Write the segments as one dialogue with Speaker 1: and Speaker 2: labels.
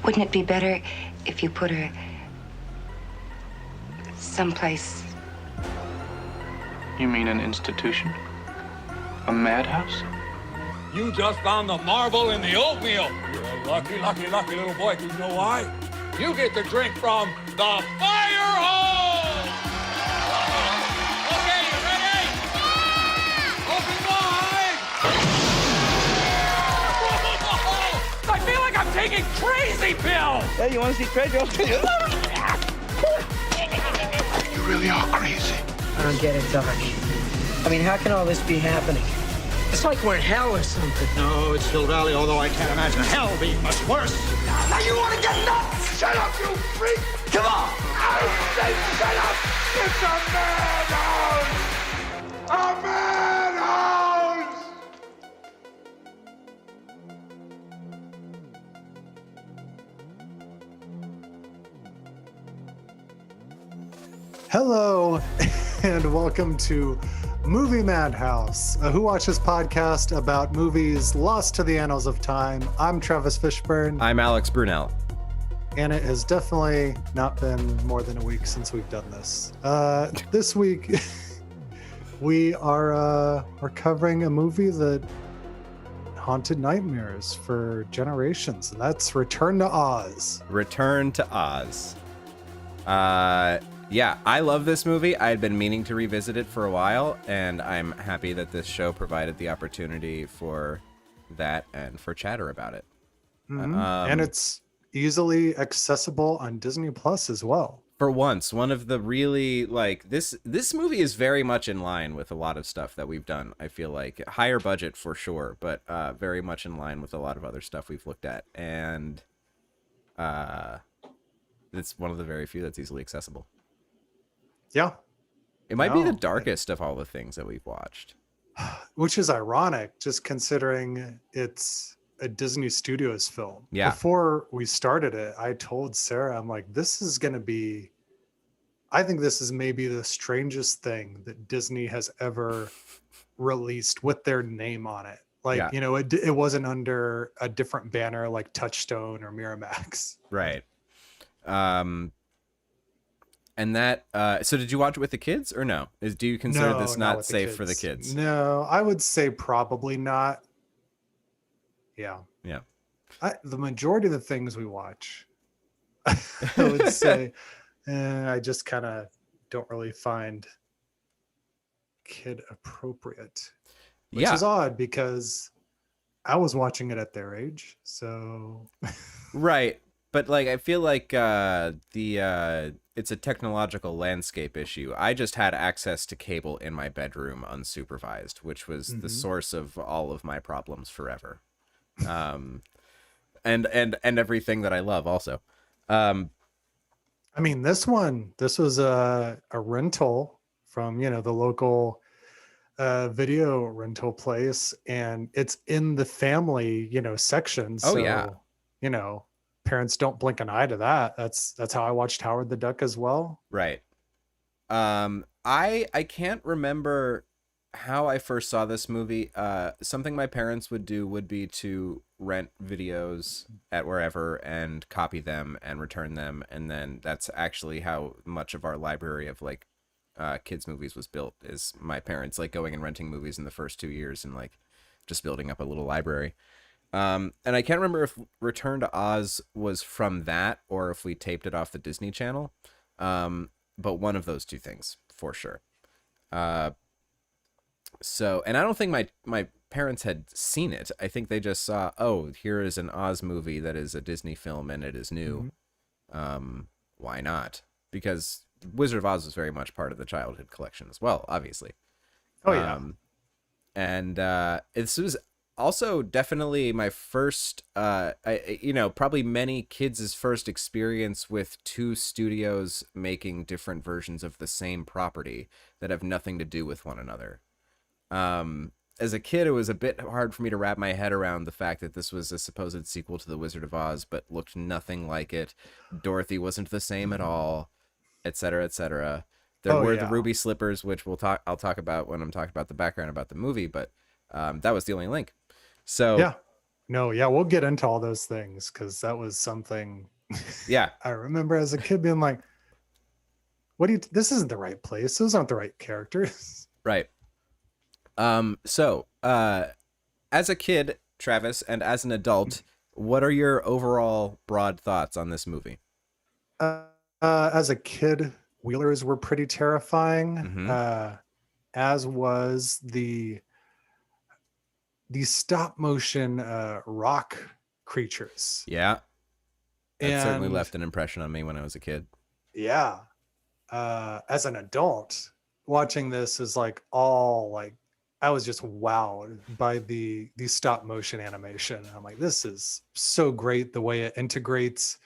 Speaker 1: Wouldn't it be better if you put her someplace?
Speaker 2: You mean an institution? A madhouse?
Speaker 3: You just found the marble in the oatmeal. You're a lucky, lucky, lucky little boy. Do you know why? You get to drink from the fire hose! Okay, you ready? Open wide! I feel like I'm taking crazy pills!
Speaker 4: Hey, you want to see crazy?
Speaker 5: You really are crazy.
Speaker 4: I don't get it, Doc. I mean, how can all this be happening? It's like we're in hell or something.
Speaker 5: No, it's Hill Valley, although I can't imagine hell being much worse.
Speaker 6: Now you want to get nuts?
Speaker 5: Shut up, you freak!
Speaker 6: Come on!
Speaker 5: I said shut up! It's a madhouse! A madhouse!
Speaker 7: Hello, and welcome to Movie Madhouse, a Who Watches podcast about movies lost to the annals of time. I'm Travis Fishburne.
Speaker 8: I'm Alex Brunel.
Speaker 7: And it has definitely not been more than a week since we've done this. This week, we're covering a movie that haunted nightmares for generations, and that's Return to Oz.
Speaker 8: Return to Oz. Yeah, I love this movie. I had been meaning to revisit it for a while, and I'm happy that this show provided the opportunity for that and for chatter about it.
Speaker 7: Mm-hmm. And it's easily accessible on Disney Plus as well.
Speaker 8: For once, one of the really, like, this movie is very much in line with a lot of stuff that we've done. I feel like higher budget for sure, but very much in line with a lot of other stuff we've looked at. And it's one of the very few that's easily accessible.
Speaker 7: Yeah.
Speaker 8: It might be the darkest of all the things that we've watched.
Speaker 7: Which is ironic, just considering it's a Disney Studios film.
Speaker 8: Yeah.
Speaker 7: Before we started it, I told Sarah, I'm like, I think this is maybe the strangest thing that Disney has ever released with their name on it. Like,
Speaker 8: Yeah.
Speaker 7: you know, it wasn't under a different banner like Touchstone or Miramax.
Speaker 8: Right. And that, so did you watch it with the kids or no? Do you consider this not safe for the kids?
Speaker 7: No, I would say probably not. Yeah.
Speaker 8: Yeah.
Speaker 7: The majority of the things we watch, I would say, I just kind of don't really find kid appropriate, which is odd because I was watching it at their age. So.
Speaker 8: Right. But like, I feel like it's a technological landscape issue. I just had access to cable in my bedroom unsupervised, which was the source of all of my problems forever. And everything that I love also.
Speaker 7: I mean, this was a rental from, the local video rental place, and it's in the family, section. So, parents don't blink an eye to that. That's how I watched Howard the Duck as well.
Speaker 8: Right. I can't remember how I first saw this movie. Something my parents would do would be to rent videos at wherever and copy them and return them. And then that's actually how much of our library of like kids movies was built, is my parents like going and renting movies in the first 2 years and like just building up a little library. And I can't remember if Return to Oz was from that or if we taped it off the Disney Channel. But one of those two things for sure. So, and I don't think my parents had seen it. I think they just saw, oh, here is an Oz movie that is a Disney film and it is new. Why not? Because Wizard of Oz was very much part of the childhood collection as well, obviously.
Speaker 7: Oh, yeah.
Speaker 8: And this was also definitely my first, probably many kids' first experience with two studios making different versions of the same property that have nothing to do with one another. As a kid, it was a bit hard for me to wrap my head around the fact that this was a supposed sequel to The Wizard of Oz, but looked nothing like it. Dorothy wasn't the same at all, et cetera, et cetera. There were the ruby slippers, which I'll talk about when I'm talking about the background about the movie, but that was the only link. So
Speaker 7: yeah, No, yeah, we'll get into all those things because that was something
Speaker 8: Yeah.
Speaker 7: I remember as a kid being like, what do you, this isn't the right place. Those aren't the right characters.
Speaker 8: Right. So, as a kid, Travis, and as an adult, what are your overall broad thoughts on this movie?
Speaker 7: As a kid, Wheelers were pretty terrifying,
Speaker 8: Mm-hmm.
Speaker 7: as was the stop motion rock creatures.
Speaker 8: Yeah. That certainly
Speaker 7: And
Speaker 8: left an impression on me when I was a kid.
Speaker 7: yeah, as an adult, watching this is like all like I was just wowed by the stop motion animation. I'm like, this is so great. The way it integrates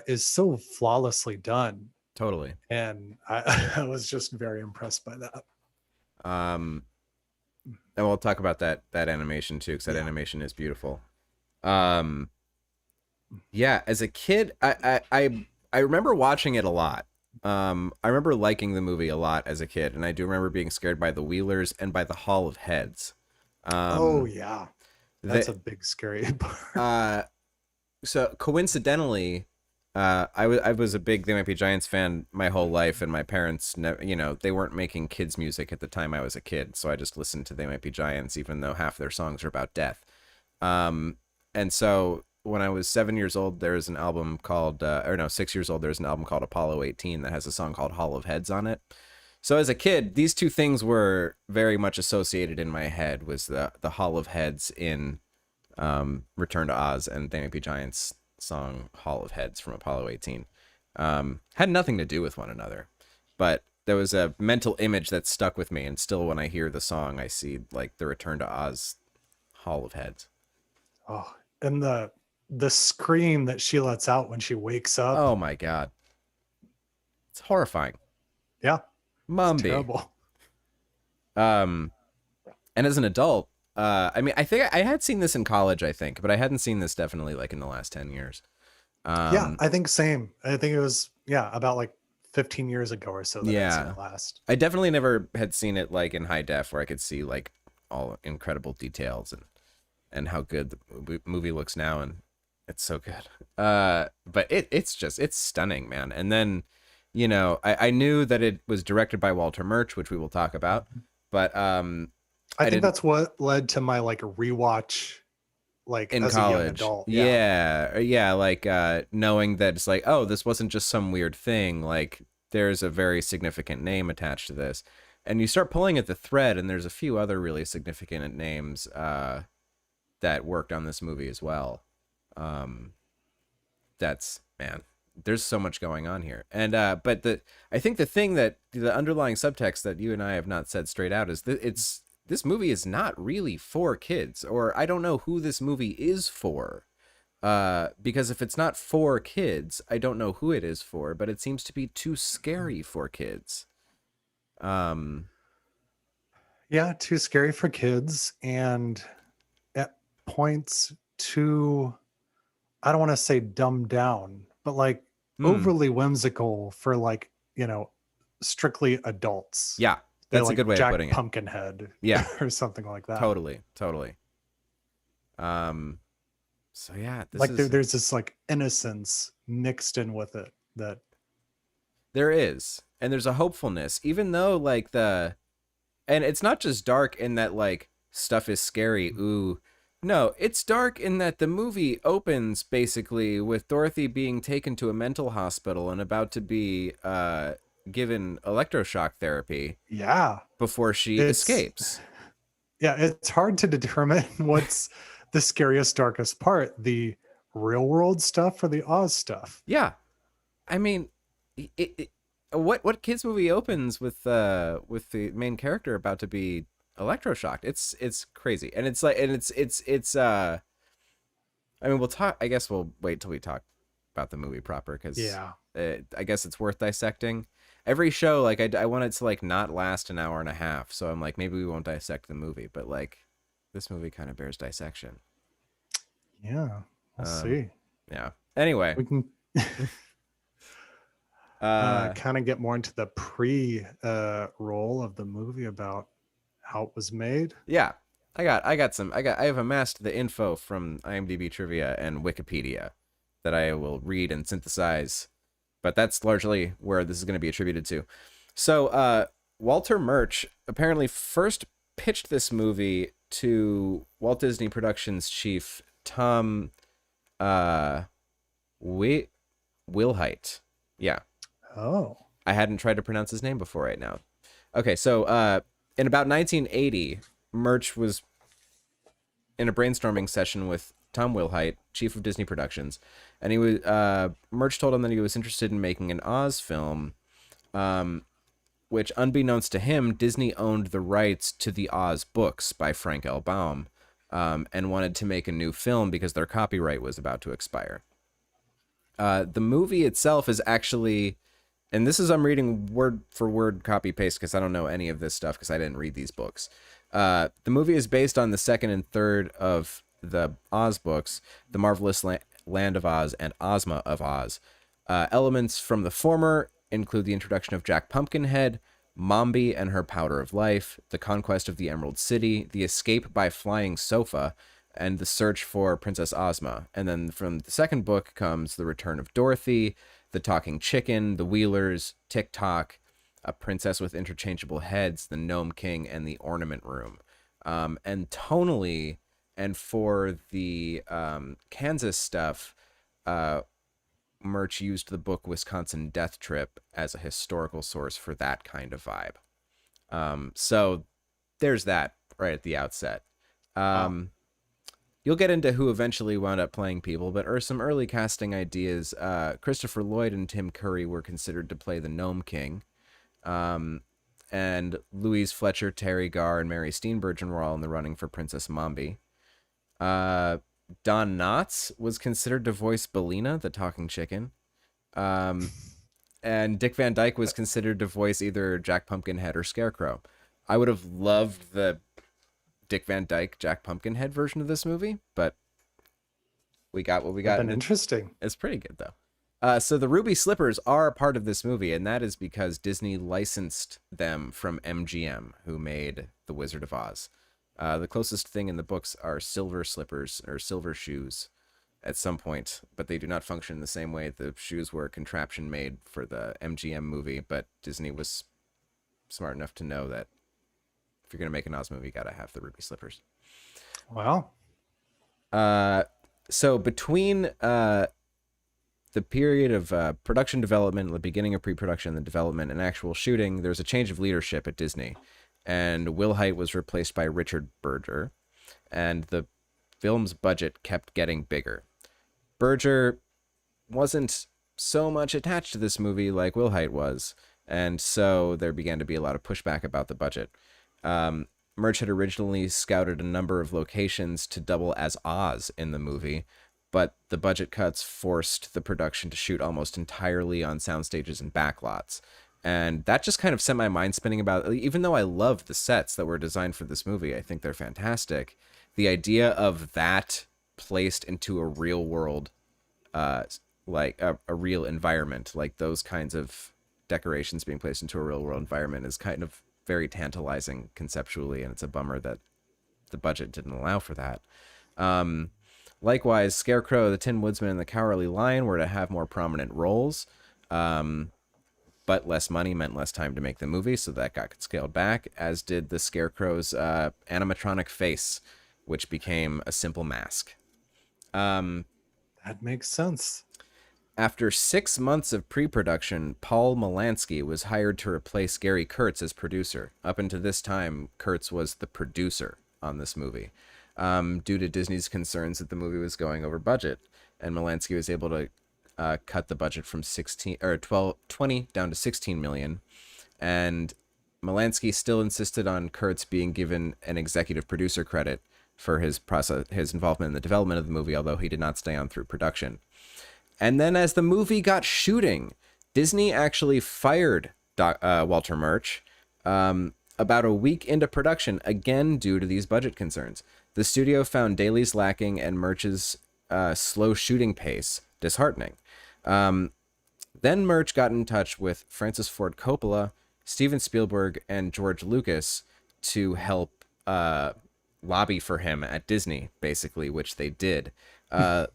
Speaker 7: is so flawlessly done.
Speaker 8: Totally.
Speaker 7: And I, I was just very impressed by that.
Speaker 8: And we'll talk about that animation too, because that animation is beautiful. Yeah, as a kid, I remember watching it a lot. I remember liking the movie a lot as a kid, and I do remember being scared by the Wheelers and by the Hall of Heads.
Speaker 7: Oh yeah, that's
Speaker 8: the-
Speaker 7: a big scary part.
Speaker 8: So coincidentally, I was a big They Might Be Giants fan my whole life, and my parents, they weren't making kids music at the time I was a kid, so I just listened to They Might Be Giants, even though half their songs are about death. And so when I was 7 years old, there's an album called, 6 years old, there's an album called Apollo 18 that has a song called Hall of Heads on it. So as a kid, these two things were very much associated in my head, was the Hall of Heads in Return to Oz and They Might Be Giants song Hall of Heads from Apollo 18. Had nothing to do with one another, but there was a mental image that stuck with me, and still when I hear the song, I see like the Return to Oz Hall of Heads.
Speaker 7: Oh, and the scream that she lets out when she wakes up.
Speaker 8: Oh my god, it's horrifying.
Speaker 7: Yeah,
Speaker 8: Mombi.
Speaker 7: terrible.
Speaker 8: And as an adult, I mean, I think I had seen this in college, I think, but I hadn't seen this definitely like in the last 10 years.
Speaker 7: Yeah, I think same. I think it was about like 15 years ago or so that I'd seen it last.
Speaker 8: I definitely never had seen it like in high def where I could see like all incredible details and how good the movie looks now, and it's so good. But it's stunning, man. And then, I knew that it was directed by Walter Murch, which we will talk about, but
Speaker 7: I think that's what led to my like rewatch, like
Speaker 8: in
Speaker 7: as
Speaker 8: college.
Speaker 7: a young adult.
Speaker 8: Yeah, like knowing that it's like, oh, this wasn't just some weird thing. Like there's a very significant name attached to this, and you start pulling at the thread, and there's a few other really significant names that worked on this movie as well. There's so much going on here, and but I think the thing that the underlying subtext that you and I have not said straight out is that this movie is not really for kids, or I don't know who this movie is for. Because if it's not for kids, I don't know who it is for, but it seems to be too scary for kids.
Speaker 7: Yeah, too scary for kids, and at points too, I don't want to say dumbed down, but like overly whimsical for like, strictly adults.
Speaker 8: Yeah, that's a good way
Speaker 7: Jack
Speaker 8: of putting it.
Speaker 7: Pumpkinhead.
Speaker 8: Yeah.
Speaker 7: Or something like that.
Speaker 8: Totally. So yeah,
Speaker 7: there's this like innocence mixed in with it that
Speaker 8: there is, and there's a hopefulness, even though and it's not just dark in that like stuff is scary. Ooh, no, it's dark in that the movie opens basically with Dorothy being taken to a mental hospital and about to be given electroshock therapy.
Speaker 7: Yeah.
Speaker 8: Before she escapes.
Speaker 7: Yeah, it's hard to determine what's the scariest, darkest part, the real world stuff or the Oz stuff.
Speaker 8: Yeah. I mean, what kids movie opens with the main character about to be electroshocked? It's crazy. And it's like, and it's I mean, I guess we'll wait till we talk about the movie proper, because I guess it's worth dissecting. Every show, like I want it to like not last an hour and a half, so I'm like, maybe we won't dissect the movie, but like this movie kind of bears dissection.
Speaker 7: Yeah, we'll see.
Speaker 8: Yeah. Anyway,
Speaker 7: we can kind of get more into the role of the movie about how it was made.
Speaker 8: Yeah. I have amassed the info from IMDb trivia and Wikipedia that I will read and synthesize, but that's largely where this is going to be attributed to. So, Walter Murch apparently first pitched this movie to Walt Disney Productions chief Tom Wilhite. Yeah.
Speaker 7: Oh.
Speaker 8: I hadn't tried to pronounce his name before right now. Okay, so in about 1980, Murch was in a brainstorming session with Tom Wilhite, chief of Disney Productions, and Murch told him that he was interested in making an Oz film, which, unbeknownst to him, Disney owned the rights to the Oz books by Frank L. Baum, and wanted to make a new film because their copyright was about to expire. The movie itself is actually, and this is, I'm reading word for word copy paste because I don't know any of this stuff because I didn't read these books. The movie is based on the second and third of the Oz books, The Marvelous Land of Oz and Ozma of Oz. Elements from the former include the introduction of Jack Pumpkinhead, Mombi and her Powder of Life, the conquest of the Emerald City, the escape by flying sofa, and the search for Princess Ozma. And then from the second book comes the return of Dorothy, the talking chicken, the Wheelers, Tick-Tock, a princess with interchangeable heads, the Gnome King, and the Ornament Room. And tonally, and for the Kansas stuff, Murch used the book Wisconsin Death Trip as a historical source for that kind of vibe. So there's that right at the outset. You'll get into who eventually wound up playing people, but some early casting ideas. Christopher Lloyd and Tim Curry were considered to play the Gnome King. And Louise Fletcher, Terry Garr, and Mary Steenburgen were all in the running for Princess Mombi. Don Knotts was considered to voice Bellina, the talking chicken. And Dick Van Dyke was considered to voice either Jack Pumpkinhead or Scarecrow. I would have loved the Dick Van Dyke, Jack Pumpkinhead version of this movie, but we got what we got.
Speaker 7: Interesting.
Speaker 8: It's pretty good, though. So the Ruby Slippers are a part of this movie, and that is because Disney licensed them from MGM, who made The Wizard of Oz. The closest thing in the books are silver slippers or silver shoes at some point, but they do not function the same way. The shoes were a contraption made for the MGM movie, but Disney was smart enough to know that if you're going to make an Oz movie, you got to have the Ruby Slippers.
Speaker 7: Wow.
Speaker 8: So between the period of production development, the beginning of pre-production, the development, and actual shooting, there's a change of leadership at Disney. And Wilhite was replaced by Richard Berger, and the film's budget kept getting bigger. Berger wasn't so much attached to this movie like Wilhite was, and so there began to be a lot of pushback about the budget. Murch had originally scouted a number of locations to double as Oz in the movie, but the budget cuts forced the production to shoot almost entirely on sound stages and backlots. And that just kind of sent my mind spinning about, even though I love the sets that were designed for this movie, I think they're fantastic. The idea of that placed into a real world, like a real environment, like those kinds of decorations being placed into a real world environment is kind of very tantalizing conceptually. And it's a bummer that the budget didn't allow for that. Likewise, Scarecrow, the Tin Woodsman, and the Cowardly Lion were to have more prominent roles. But less money meant less time to make the movie, so that got scaled back, as did the Scarecrow's animatronic face, which became a simple mask.
Speaker 7: That makes sense.
Speaker 8: After 6 months of pre-production, Paul Malansky was hired to replace Gary Kurtz as producer. Up until this time, Kurtz was the producer on this movie, due to Disney's concerns that the movie was going over budget, and Malansky was able to cut the budget from 20 down to 16 million, and Malansky still insisted on Kurtz being given an executive producer credit for his involvement in the development of the movie, although he did not stay on through production. And then as the movie got shooting, Disney actually fired Walter Murch about a week into production, again due to these budget concerns. The studio found dailies lacking and Murch's slow shooting pace disheartening. Then Murch got in touch with Francis Ford Coppola, Steven Spielberg, and George Lucas to help lobby for him at Disney, basically, which they did.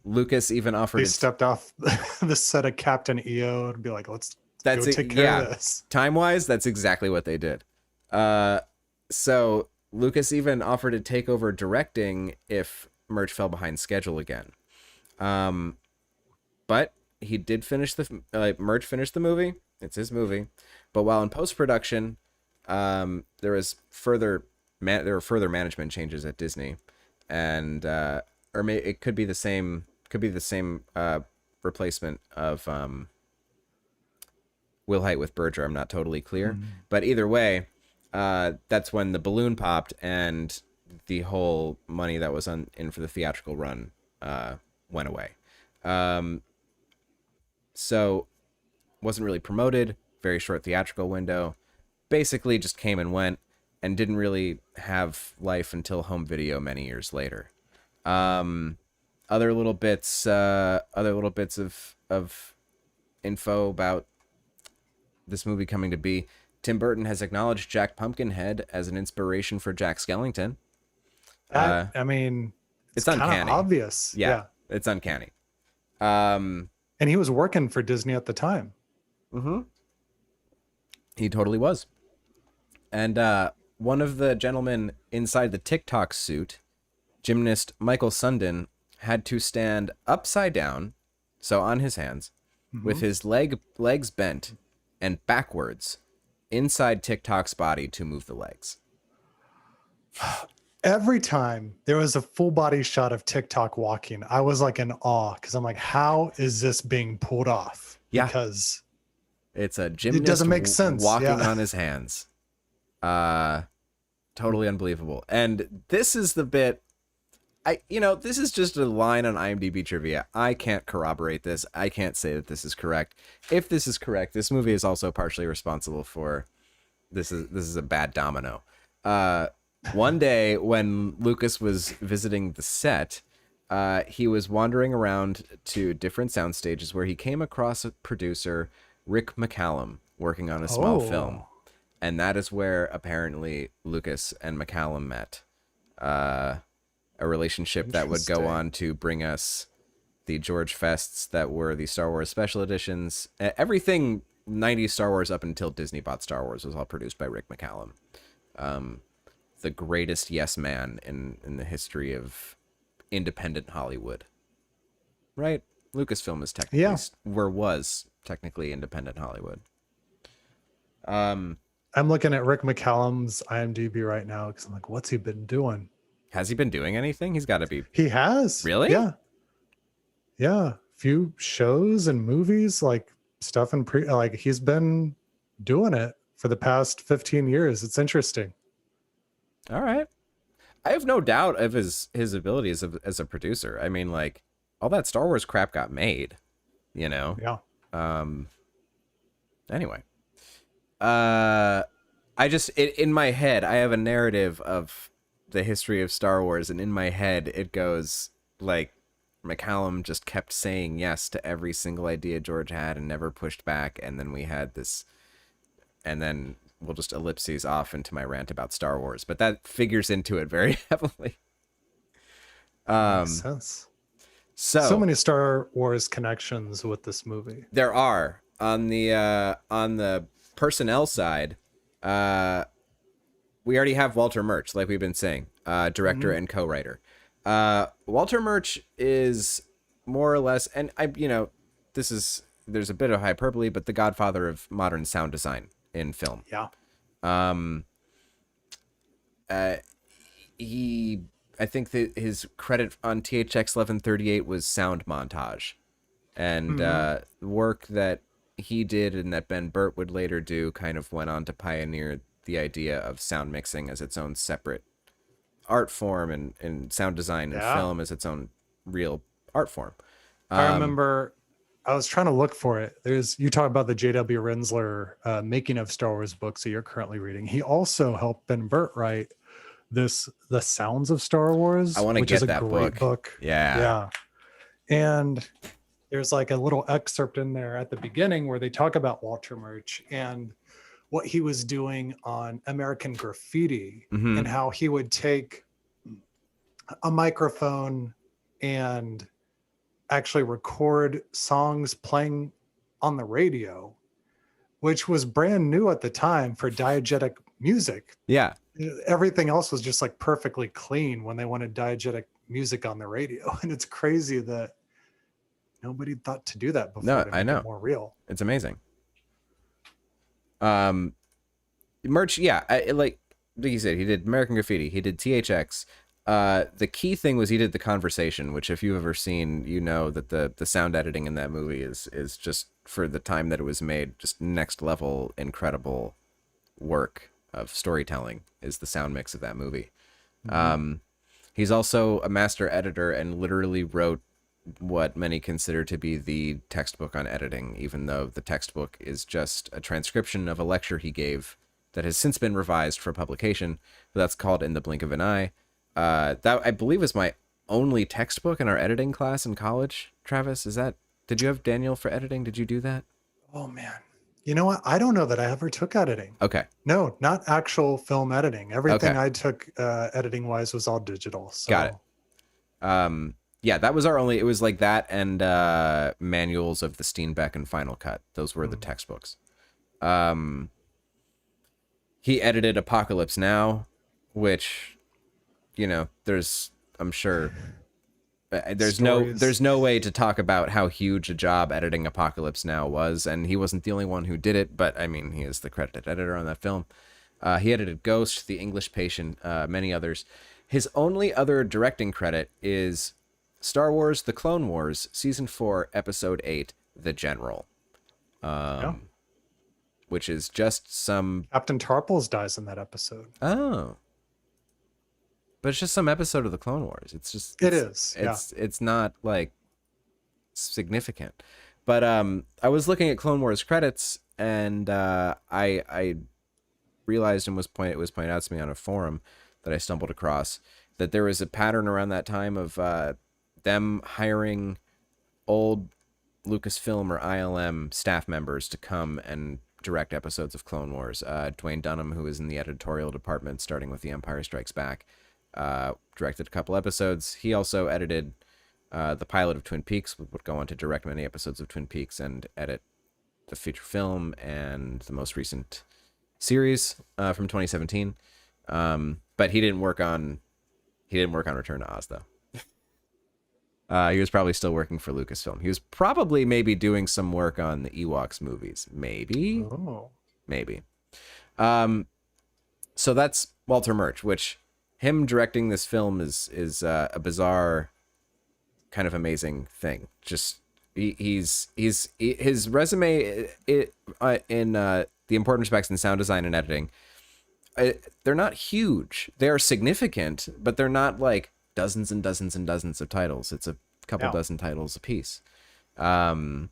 Speaker 8: Lucas even offered
Speaker 7: They
Speaker 8: to
Speaker 7: stepped off the set of Captain EO and be like, let's go take care of this.
Speaker 8: Time-wise, that's exactly what they did. So Lucas even offered to take over directing if Murch fell behind schedule again. But he did finish Murch finished the movie. It's his movie. But while in post-production, there were further management changes at Disney, and it could be the same replacement of Will Hite with Berger. I'm not totally clear, but either way, that's when the balloon popped and the whole money that was in for the theatrical run went away. So wasn't really promoted. Very short theatrical window. Basically just came and went and didn't really have life until home video many years later. Other little bits of info about this movie coming to be. Tim Burton has acknowledged Jack Pumpkinhead as an inspiration for Jack Skellington.
Speaker 7: I mean,
Speaker 8: it's uncanny.
Speaker 7: Obvious. Yeah.
Speaker 8: It's uncanny.
Speaker 7: And he was working for Disney at the time.
Speaker 8: Mm-hmm. He totally was. And one of the gentlemen inside the TikTok suit, gymnast Michael Sundin, had to stand upside down, so on his hands, with his legs bent and backwards inside TikTok's body to move the legs.
Speaker 7: Every time there was a full body shot of TikTok walking, I was like in awe because I'm like, how is this being pulled off?
Speaker 8: Yeah.
Speaker 7: Because
Speaker 8: it's a gymnast
Speaker 7: it doesn't make sense.
Speaker 8: Walking on his hands. Totally unbelievable. And this is the bit, this is just a line on IMDb trivia. I can't corroborate this. I can't say that this is correct. If this is correct, this movie is also partially responsible for this is a bad domino. One day when Lucas was visiting the set, he was wandering around to different sound stages where he came across a producer, Rick McCallum, working on a small film. And that is where apparently Lucas and McCallum met. A relationship that would go on to bring us the George Fests that were the Star Wars special editions. Everything 90s Star Wars up until Disney bought Star Wars was all produced by Rick McCallum. The greatest yes man in the history of independent Hollywood. Right? Lucasfilm is technically was technically independent Hollywood.
Speaker 7: I'm looking at Rick McCallum's IMDb right now because I'm like, what's he been doing?
Speaker 8: Has he been doing anything? He's got to be.
Speaker 7: He has.
Speaker 8: Really?
Speaker 7: Yeah. Yeah. Few shows and movies, like stuff and he's been doing it for the past 15 years. It's interesting.
Speaker 8: All right. I have no doubt of his abilities as a producer. I mean, like, all that Star Wars crap got made,
Speaker 7: Yeah.
Speaker 8: Anyway. In my head, I have a narrative of the history of Star Wars, and in my head, it goes like McCallum just kept saying yes to every single idea George had and never pushed back, and then we had this, and then we'll just ellipses off into my rant about Star Wars, but that figures into it very heavily.
Speaker 7: Makes sense. So many Star Wars connections with this movie.
Speaker 8: There are on the personnel side. We already have Walter Murch, like we've been saying, director and co-writer. Walter Murch is more or less, and there's a bit of hyperbole, but the godfather of modern sound design in film.
Speaker 7: Yeah.
Speaker 8: I think that his credit on THX 1138 was sound montage, and work that he did and that Ben Burt would later do kind of went on to pioneer the idea of sound mixing as its own separate art form, and sound design and film as its own real art form.
Speaker 7: I remember I was trying to look for it. You talk about the J.W. Rinsler making of Star Wars books that you're currently reading. He also helped Ben Burt write The Sounds of Star Wars.
Speaker 8: I want to get that
Speaker 7: book. Yeah. And there's like a little excerpt in there at the beginning where they talk about Walter Murch and what he was doing on American Graffiti and how he would take a microphone and actually record songs playing on the radio, which was brand new at the time for diegetic music.
Speaker 8: Yeah.
Speaker 7: Everything else was just like perfectly clean when they wanted diegetic music on the radio. And it's crazy that nobody thought to do that before
Speaker 8: No,
Speaker 7: to
Speaker 8: I
Speaker 7: make
Speaker 8: know.
Speaker 7: it more real.
Speaker 8: It's amazing. Merch, yeah, like you said, he did American Graffiti, he did THX. The key thing was he did The Conversation, which if you've ever seen, you know that the sound editing in that movie is just, for the time that it was made, just next level incredible work of storytelling is the sound mix of that movie. He's also a master editor and literally wrote what many consider to be the textbook on editing, even though the textbook is just a transcription of a lecture he gave that has since been revised for publication. But that's called In the Blink of an Eye. That, I believe, was my only textbook in our editing class in college. Travis, did you have Daniel for editing? Did you do that?
Speaker 7: Oh man. You know what? I don't know that I ever took editing.
Speaker 8: Okay.
Speaker 7: No, not actual film editing. Everything
Speaker 8: Okay.
Speaker 7: I took editing wise was all digital. So.
Speaker 8: Got it. Yeah, that was our only, it was like that and manuals of the Steenbeck and Final Cut. Those were the textbooks. He edited Apocalypse Now, which, you know, I'm sure there's no way to talk about how huge a job editing Apocalypse Now was, and he wasn't the only one who did it, but I mean, he is the credited editor on that film. He edited Ghost, The English Patient, many others. His only other directing credit is Star Wars: The Clone Wars, Season 4, Episode 8, The General. Which is just some...
Speaker 7: Captain Tarples dies in that episode.
Speaker 8: Oh. But it's just some episode of The Clone Wars. It's not, like, significant. But I was looking at Clone Wars credits, and I realized, and it was pointed out to me on a forum that I stumbled across, that there was a pattern around that time of them hiring old Lucasfilm or ILM staff members to come and direct episodes of Clone Wars. Dwayne Dunham, who was in the editorial department starting with The Empire Strikes Back, directed a couple episodes. He also edited the pilot of Twin Peaks, would go on to direct many episodes of Twin Peaks and edit the feature film and the most recent series from 2017. But he didn't work on Return to Oz, though. He was probably still working for Lucasfilm. He was probably maybe doing some work on the Ewoks movies. Maybe.
Speaker 7: Oh.
Speaker 8: Maybe. So that's Walter Murch, which him directing this film is a bizarre, kind of amazing thing. Just his resume in the important respects in sound design and editing, they're not huge. They're significant, but they're not like dozens and dozens and dozens of titles. It's a couple dozen titles a piece. And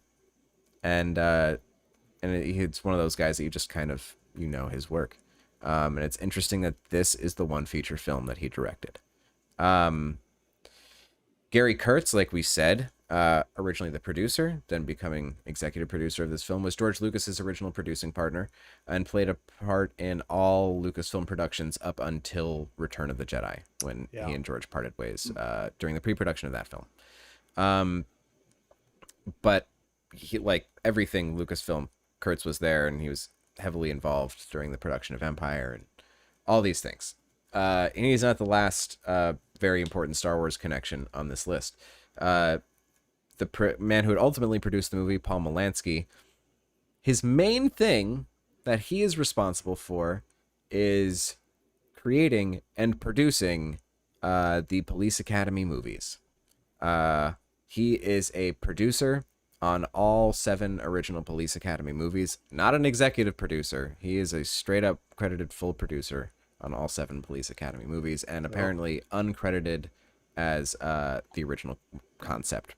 Speaker 8: it's one of those guys that you just kind of, his work. And it's interesting that this is the one feature film that he directed. Gary Kurtz, like we said, originally the producer, then becoming executive producer of this film, was George Lucas's original producing partner and played a part in all Lucasfilm productions up until Return of the Jedi, when he and George parted ways during the pre-production of that film. But he, like everything Lucasfilm, Kurtz was there, and he was heavily involved during the production of Empire and all these things. And he's not the last very important Star Wars connection on this list. The man who had ultimately produced the movie, Paul Molansky, his main thing that he is responsible for is creating and producing the Police Academy movies. He is a producer on all 7 original Police Academy movies. Not an executive producer. He is a straight-up credited full producer on all 7 Police Academy movies, and apparently uncredited as the original concept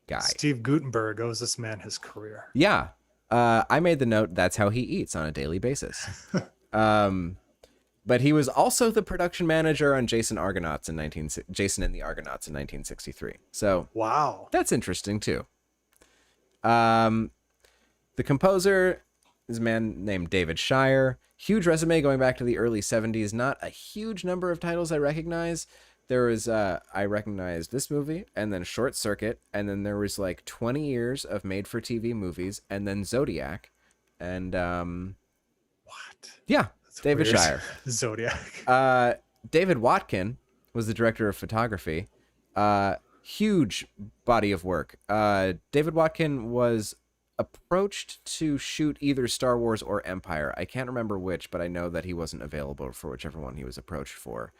Speaker 8: guy.
Speaker 7: Steve Gutenberg owes this man his career.
Speaker 8: Yeah. I made the note, that's how he eats on a daily basis. But he was also the production manager on Jason and the Argonauts in 1963. So
Speaker 7: wow,
Speaker 8: that's interesting too. The composer is a man named David Shire. Huge resume going back to the early 70s. Not a huge number of titles I recognize. There was, I recognized this movie, and then Short Circuit, and then there was like 20 years of made-for-TV movies, and then Zodiac, and
Speaker 7: What?
Speaker 8: yeah,
Speaker 7: That's
Speaker 8: David
Speaker 7: weird.
Speaker 8: Shire.
Speaker 7: Zodiac.
Speaker 8: David Watkin was the director of photography. Huge body of work. David Watkin was approached to shoot either Star Wars or Empire. I can't remember which, but I know that he wasn't available for whichever one he was approached for.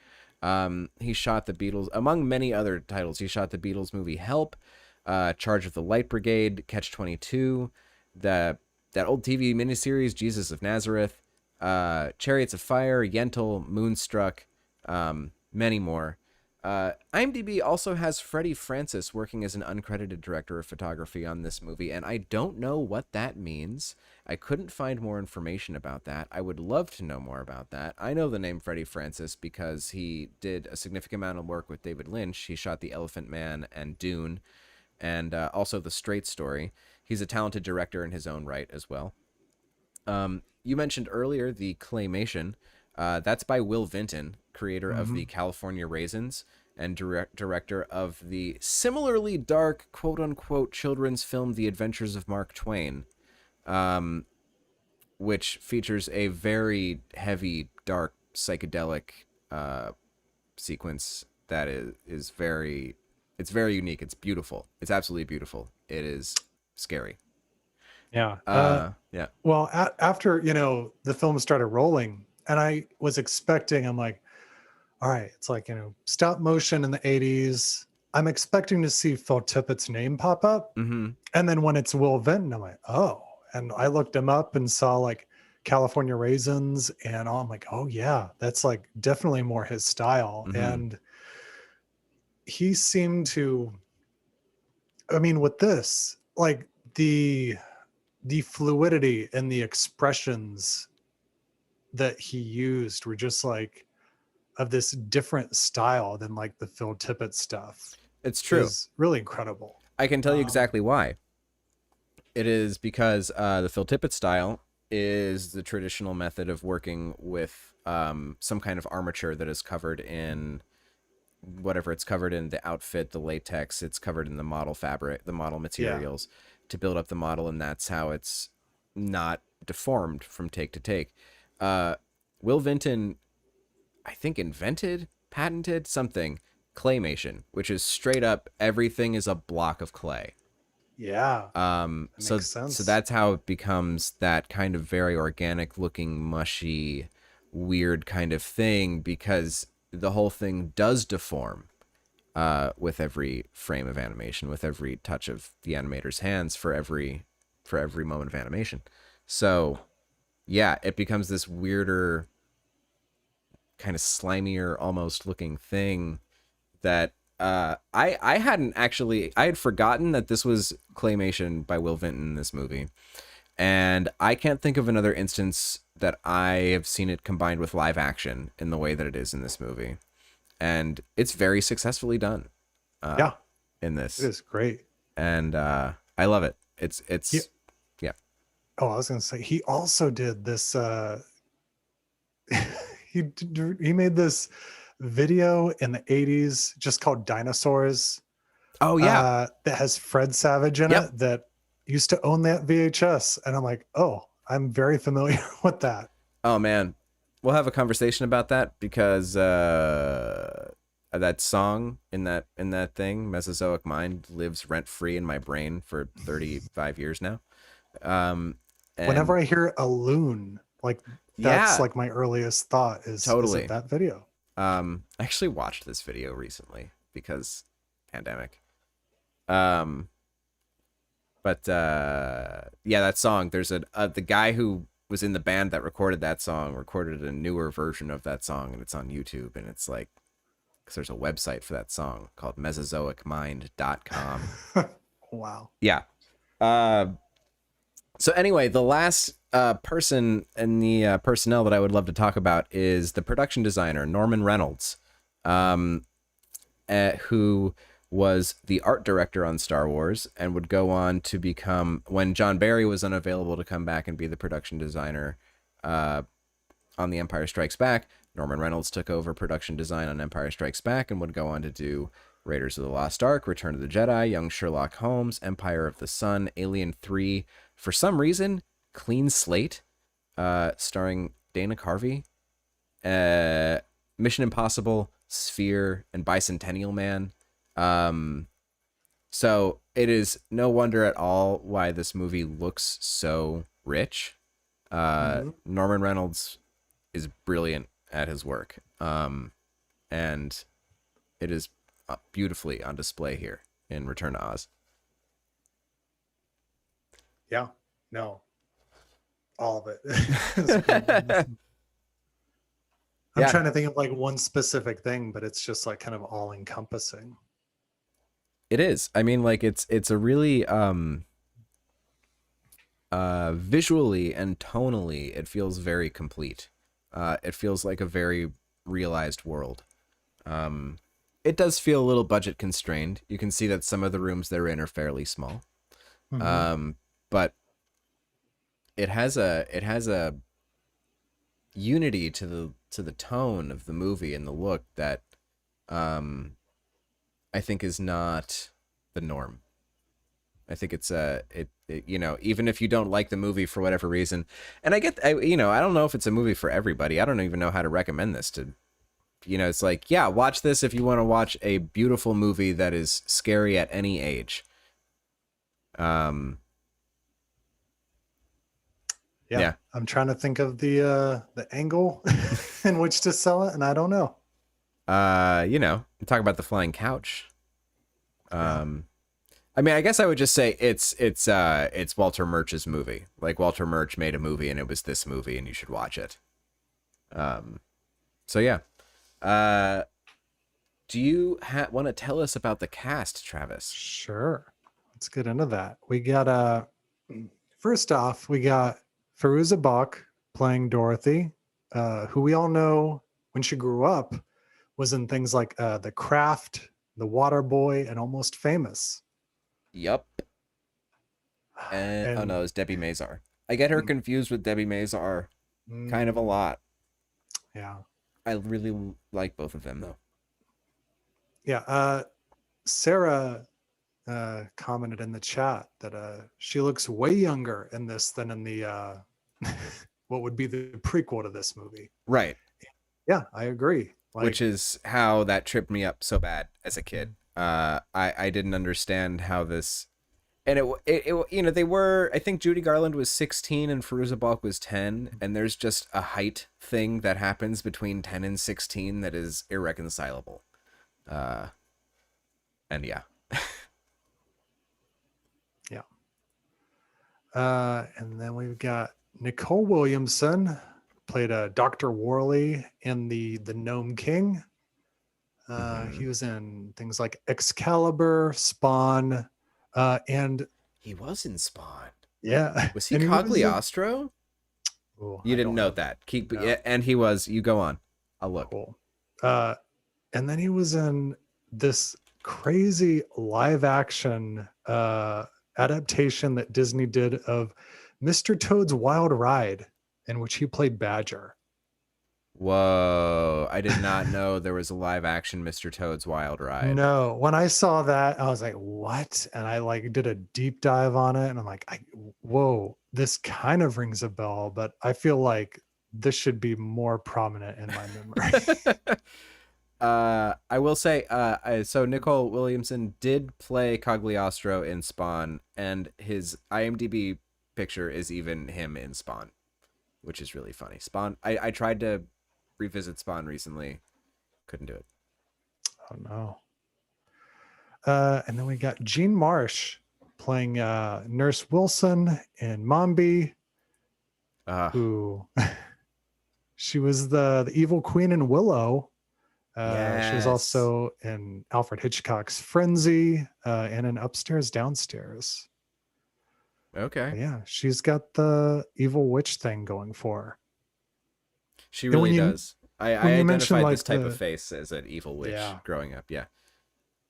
Speaker 8: He shot the Beatles, among many other titles. He shot the Beatles movie Help, Charge of the Light Brigade, Catch-22, that old TV miniseries Jesus of Nazareth, Chariots of Fire, Yentl, Moonstruck, many more. IMDb also has Freddie Francis working as an uncredited director of photography on this movie, and I don't know what that means. I couldn't find more information about that. I would love to know more about that. I know the name Freddie Francis because he did a significant amount of work with David Lynch. He shot The Elephant Man and Dune, and also The Straight Story. He's a talented director in his own right as well. You mentioned earlier the Claymation. That's by Will Vinton, creator of the California Raisins and director of the similarly dark, quote-unquote, children's film The Adventures of Mark Twain, which features a very heavy, dark, psychedelic sequence that is very... It's very unique. It's beautiful. It's absolutely beautiful. It is scary.
Speaker 7: Yeah.
Speaker 8: Yeah.
Speaker 7: Well, after, the film started rolling, and I was expecting, I'm like, all right, it's like, stop motion in the 80s. I'm expecting to see Phil Tippett's name pop up.
Speaker 8: Mm-hmm.
Speaker 7: And then when it's Will Vinton, I'm like, oh. And I looked him up and saw like California Raisins, and I'm like, oh yeah, that's like definitely more his style.
Speaker 8: Mm-hmm.
Speaker 7: And he seemed to, with this, like the fluidity and the expressions that he used were just like of this different style than like the Phil Tippett stuff.
Speaker 8: It's true.
Speaker 7: It's really incredible.
Speaker 8: I can tell you exactly why. It is because the Phil Tippett style is the traditional method of working with some kind of armature that is covered in whatever it's covered in, the outfit, the latex, it's covered in the model fabric, the model materials to build up the model, and that's how it's not deformed from take to take. Will Vinton, I think, patented something, claymation, which is straight up everything is a block of clay.
Speaker 7: Yeah.
Speaker 8: So that's how it becomes that kind of very organic looking, mushy, weird kind of thing, because the whole thing does deform with every frame of animation, with every touch of the animator's hands for every moment of animation. So yeah, it becomes this weirder, kind of slimier almost looking thing that I had forgotten that this was claymation by Will Vinton in this movie. And I can't think of another instance that I have seen it combined with live action in the way that it is in this movie. And it's very successfully done. In this.
Speaker 7: It is great.
Speaker 8: And I love it. It's yeah.
Speaker 7: Oh, I was going to say, he also did this, he made this video in the 80s just called Dinosaurs.
Speaker 8: Oh yeah.
Speaker 7: That has Fred Savage in it, that used to own that VHS. And I'm like, oh, I'm very familiar with that.
Speaker 8: Oh man, we'll have a conversation about that, because that song in that thing, Mesozoic Mind, lives rent free in my brain for 35 years now.
Speaker 7: Whenever I hear a loon, like that's like my earliest thought is that video.
Speaker 8: I actually watched this video recently because pandemic. But that song, there's the guy who was in the band that recorded that song recorded a newer version of that song, and it's on YouTube, and it's like, because there's a website for that song called mesozoicmind.com.
Speaker 7: Wow.
Speaker 8: Yeah. So anyway, the last person in the personnel that I would love to talk about is the production designer, Norman Reynolds, who was the art director on Star Wars and would go on to become, when John Barry was unavailable to come back and be the production designer on The Empire Strikes Back, Norman Reynolds took over production design on Empire Strikes Back and would go on to do Raiders of the Lost Ark, Return of the Jedi, Young Sherlock Holmes, Empire of the Sun, Alien 3. For some reason, Clean Slate, starring Dana Carvey, Mission Impossible, Sphere, and Bicentennial Man. So it is no wonder at all why this movie looks so rich. Norman Reynolds is brilliant at his work. And it is beautifully on display here in Return to Oz.
Speaker 7: Yeah, no, all of it. I'm trying to think of like one specific thing, but it's just like kind of all encompassing.
Speaker 8: It is. I mean, like it's a really visually and tonally, it feels very complete. It feels like a very realized world. It does feel a little budget constrained. You can see that some of the rooms they're in are fairly small. But it has a unity to the tone of the movie and the look that I think is not the norm. I think it's you know, even if you don't like the movie for whatever reason, and I don't know if it's a movie for everybody. I don't even know how to recommend this to, you know, it's like, yeah, watch this if you want to watch a beautiful movie that is scary at any age. Yeah.
Speaker 7: I'm trying to think of the angle in which to sell it, and I don't know.
Speaker 8: You know, talk about the flying couch. I mean, I guess I would just say it's Walter Murch's movie. Like, Walter Murch made a movie and it was this movie and you should watch it. So yeah. Do you want to tell us about the cast, Travis?
Speaker 7: Sure. Let's get into that. We got first off, we got Fairuza Balk playing Dorothy, who we all know when she grew up was in things like The Craft, The Water Boy, and Almost Famous.
Speaker 8: Yup. And oh no, it's Debbie Mazar. I get her confused with Debbie Mazar kind of a lot.
Speaker 7: Yeah.
Speaker 8: I really like both of them though.
Speaker 7: Yeah. Sarah commented in the chat that she looks way younger in this than in the what would be the prequel to this movie.
Speaker 8: Right.
Speaker 7: Yeah, I agree.
Speaker 8: Which is how that tripped me up so bad as a kid. I didn't understand how this, and it you know, they were, I think Judy Garland was 16 and Fairuza Balk was 10, and there's just a height thing that happens between 10 and 16 that is irreconcilable. And yeah.
Speaker 7: Yeah. And then we've got Nicole Williamson played Dr. Worley in the Gnome King. He was in things like Excalibur, Spawn, and
Speaker 8: he was in Spawn.
Speaker 7: Yeah.
Speaker 8: Was he Cagliostro? You didn't note that. And he was. You go on. I'll look.
Speaker 7: Cool. And then he was in this crazy live action adaptation that Disney did of Mr. Toad's Wild Ride, in which he played Badger.
Speaker 8: Whoa, I did not know there was a live action Mr. Toad's Wild Ride.
Speaker 7: No, when I saw that, I was like, what? And I like did a deep dive on it, and I'm like, whoa, this kind of rings a bell, but I feel like this should be more prominent in my memory.
Speaker 8: I will say, so Nicole Williamson did play Cagliostro in Spawn, and his IMDb picture is even him in Spawn, which is really funny. Spawn, I tried to revisit Spawn recently, couldn't do it.
Speaker 7: Oh no. And then we got Jean Marsh playing Nurse Wilson in Mombi, who she was the evil queen in Willow. She was also in Alfred Hitchcock's Frenzy and in Upstairs Downstairs.
Speaker 8: Okay.
Speaker 7: But yeah, she's got the evil witch thing going for her.
Speaker 8: She really does. I identified
Speaker 7: like
Speaker 8: this type of face as an evil witch growing up. Yeah.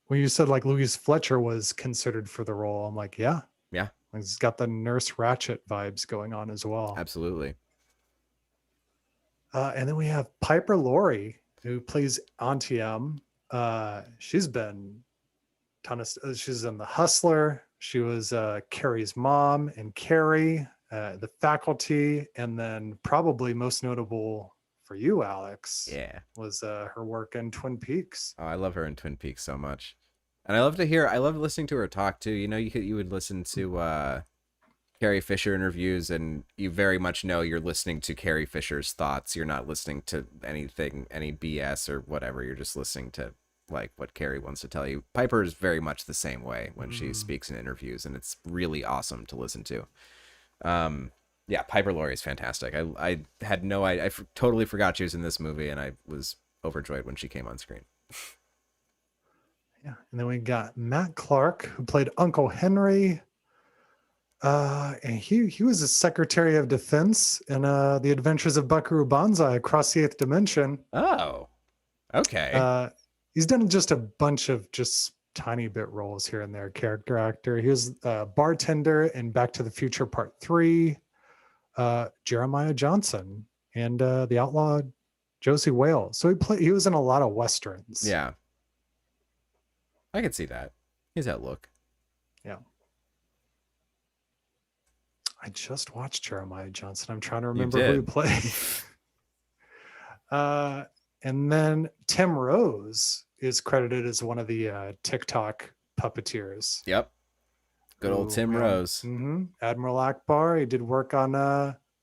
Speaker 7: when you said like Louise Fletcher was considered for the role, I'm like, yeah,
Speaker 8: Yeah,
Speaker 7: he's got the Nurse Ratched vibes going on as well.
Speaker 8: absolutely.
Speaker 7: And then we have Piper Laurie, who plays Auntie M. She's been she's in The Hustler. She was Carrie's mom in Carrie, The Faculty, and then probably most notable for you, Alex,
Speaker 8: Yeah.
Speaker 7: was her work in Twin Peaks.
Speaker 8: Oh, I love her in Twin Peaks so much. And I love listening to her talk too. You know, you would listen to Carrie Fisher interviews, and you very much know you're listening to Carrie Fisher's thoughts. You're not listening to anything, any BS or whatever. You're just listening to like what Carrie wants to tell you. Piper is very much the same way when she speaks in interviews, and it's really awesome to listen to. Yeah, Piper Laurie is fantastic. I had no idea. Totally forgot she was in this movie, and I was overjoyed when she came on screen.
Speaker 7: Yeah. And then we got Matt Clark, who played Uncle Henry. And he was a Secretary of Defense in The Adventures of Buckaroo Banzai Across the Eighth Dimension.
Speaker 8: Oh, okay.
Speaker 7: He's done just a bunch of just tiny bit roles here and there, character actor. He was a bartender in Back to the Future Part 3, Jeremiah Johnson, and the outlaw Josie Whale. So he was in a lot of Westerns.
Speaker 8: Yeah. I could see that. He's that look.
Speaker 7: Yeah. I just watched Jeremiah Johnson. I'm trying to remember who he played. And then Tim Rose is credited as one of the TikTok puppeteers.
Speaker 8: Yep. Good old Tim Rose.
Speaker 7: Mm-hmm. Admiral Akbar. He did work on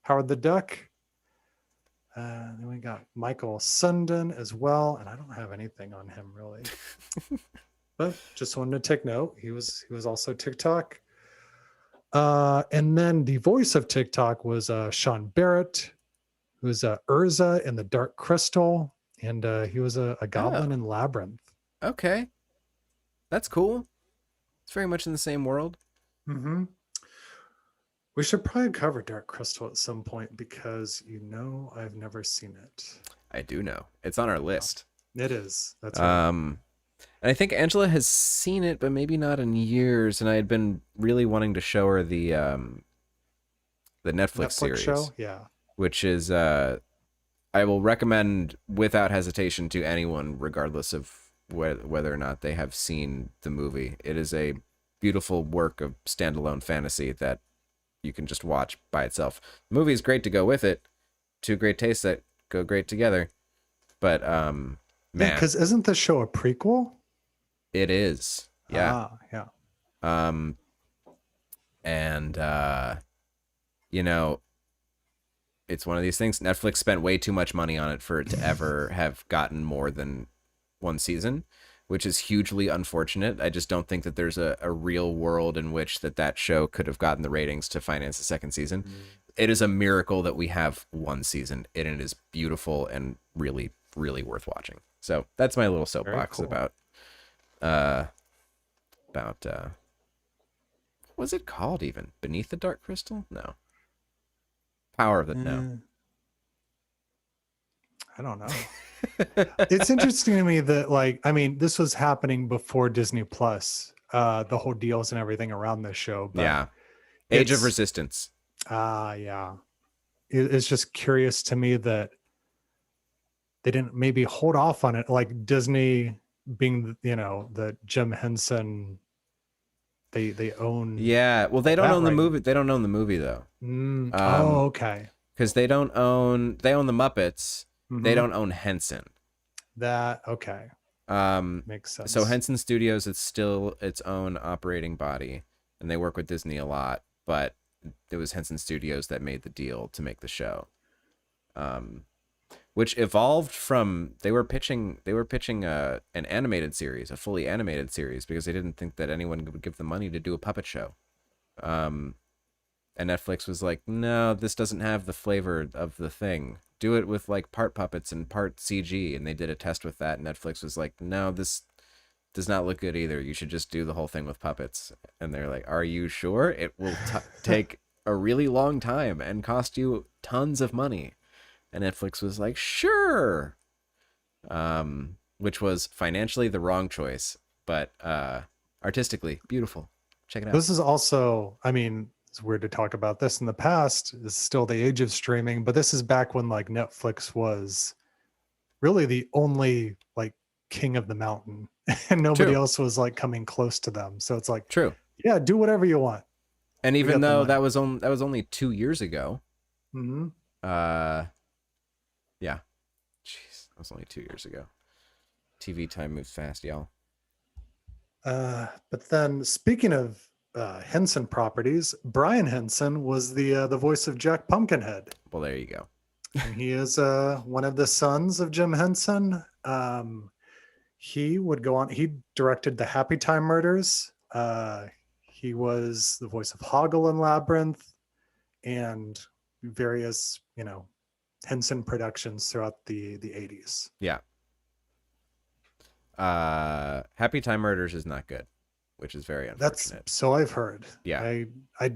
Speaker 7: Howard the Duck. Then we got Michael Sundin as well. And I don't have anything on him really. But just wanted to take note. He was also TikTok. And then the voice of TikTok was Sean Barrett, who was Urza in The Dark Crystal, and he was a goblin in Labyrinth.
Speaker 8: Okay. That's cool. It's very much in the same world.
Speaker 7: Mm-hmm. We should probably cover Dark Crystal at some point because I've never seen it.
Speaker 8: I do know. It's on our list.
Speaker 7: It is. That's right.
Speaker 8: And I think Angela has seen it, but maybe not in years. And I had been really wanting to show her the Netflix series
Speaker 7: show, yeah,
Speaker 8: which is I will recommend without hesitation to anyone, regardless of whether or not they have seen the movie. It is a beautiful work of standalone fantasy that you can just watch by itself. The movie is great to go with it. Two great tastes that go great together. But man,
Speaker 7: because isn't the show a prequel?
Speaker 8: It is. Yeah.
Speaker 7: Yeah.
Speaker 8: And it's one of these things. Netflix spent way too much money on it for it to ever have gotten more than one season, which is hugely unfortunate. I just don't think that there's a real world in which that show could have gotten the ratings to finance a second season. It is a miracle that we have one season, and it is beautiful and really, really worth watching. So that's my little soapbox about what was it called even? Beneath the Dark Crystal? No. Power of the No.
Speaker 7: I don't know. It's interesting to me that this was happening before Disney Plus, the whole deals and everything around this show. But
Speaker 8: yeah. Age of Resistance.
Speaker 7: Yeah. It's just curious to me that they didn't maybe hold off on it, like Disney being, the Jim Henson, they own.
Speaker 8: Yeah. Well, they don't own the movie. They don't own the movie though.
Speaker 7: Okay.
Speaker 8: Because they own the Muppets.
Speaker 7: Mm-hmm.
Speaker 8: They don't own Henson.
Speaker 7: Okay. Makes sense.
Speaker 8: So Henson Studios, it's still its own operating body, and they work with Disney a lot, but it was Henson Studios that made the deal to make the show. Which evolved from they were pitching an animated series, a fully animated series, because they didn't think that anyone would give them money to do a puppet show. And Netflix was like, no, this doesn't have the flavor of the thing. Do it with like part puppets and part CG. And they did a test with that. And Netflix was like, no, this does not look good either. You should just do the whole thing with puppets. And they're like, are you sure? It will take a really long time and cost you tons of money. And Netflix was like, sure. Which was financially the wrong choice. but artistically beautiful. Check it out.
Speaker 7: This is also, I mean, it's weird to talk about this in the past. It's still the age of streaming, but this is back when like Netflix was really the only like king of the mountain and nobody
Speaker 8: True.
Speaker 7: else was like coming close to them. So it's like,
Speaker 8: True.
Speaker 7: yeah, do whatever you want.
Speaker 8: And
Speaker 7: We
Speaker 8: even
Speaker 7: got the
Speaker 8: though
Speaker 7: money.
Speaker 8: that was only 2 years ago,
Speaker 7: Mm-hmm.
Speaker 8: yeah, jeez, that was only 2 years ago. TV time moves fast, y'all.
Speaker 7: But then speaking of Henson properties, Brian Henson was the voice of Jack Pumpkinhead.
Speaker 8: Well, there you go.
Speaker 7: And he is one of the sons of Jim Henson. He would go on, he directed the Happy Time Murders. He was the voice of Hoggle in Labyrinth and various, you know, Henson productions throughout the 80s.
Speaker 8: Yeah. Happy Time Murders is not good, which is very unfortunate.
Speaker 7: That's so I've heard.
Speaker 8: Yeah.
Speaker 7: I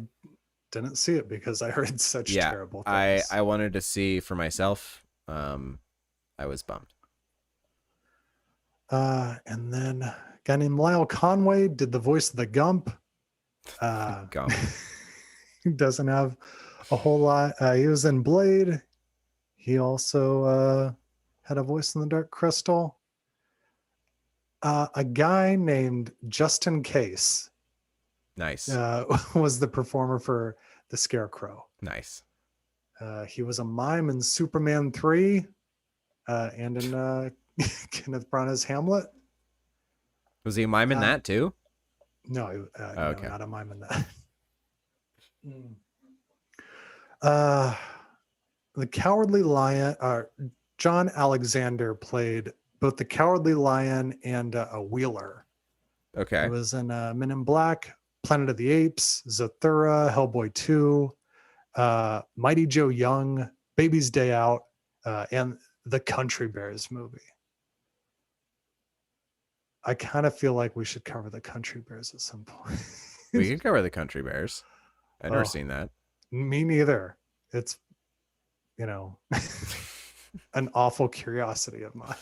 Speaker 7: didn't see it because I heard such terrible things.
Speaker 8: I wanted to see for myself. I was bummed.
Speaker 7: And then a guy named Lyle Conway did the voice of the Gump.
Speaker 8: Gump.
Speaker 7: He doesn't have a whole lot. He was in Blade. He also had a voice in The Dark Crystal. A guy named Justin Case
Speaker 8: Nice.
Speaker 7: was the performer for the Scarecrow.
Speaker 8: Nice.
Speaker 7: He was a mime in Superman 3 and in Kenneth Branagh's Hamlet.
Speaker 8: Was he a mime in that too?
Speaker 7: No,
Speaker 8: okay.
Speaker 7: no, not a mime in that. The Cowardly Lion, John Alexander played both the Cowardly Lion and a Wheeler.
Speaker 8: Okay.
Speaker 7: He was in Men in Black, Planet of the Apes, Zathura, Hellboy 2, Mighty Joe Young, Baby's Day Out, and the Country Bears movie. I kind of feel like we should cover the Country Bears at some point.
Speaker 8: We could cover the Country Bears. I've never
Speaker 7: Oh.
Speaker 8: seen that.
Speaker 7: Me neither. It's, you know, an awful curiosity of mine.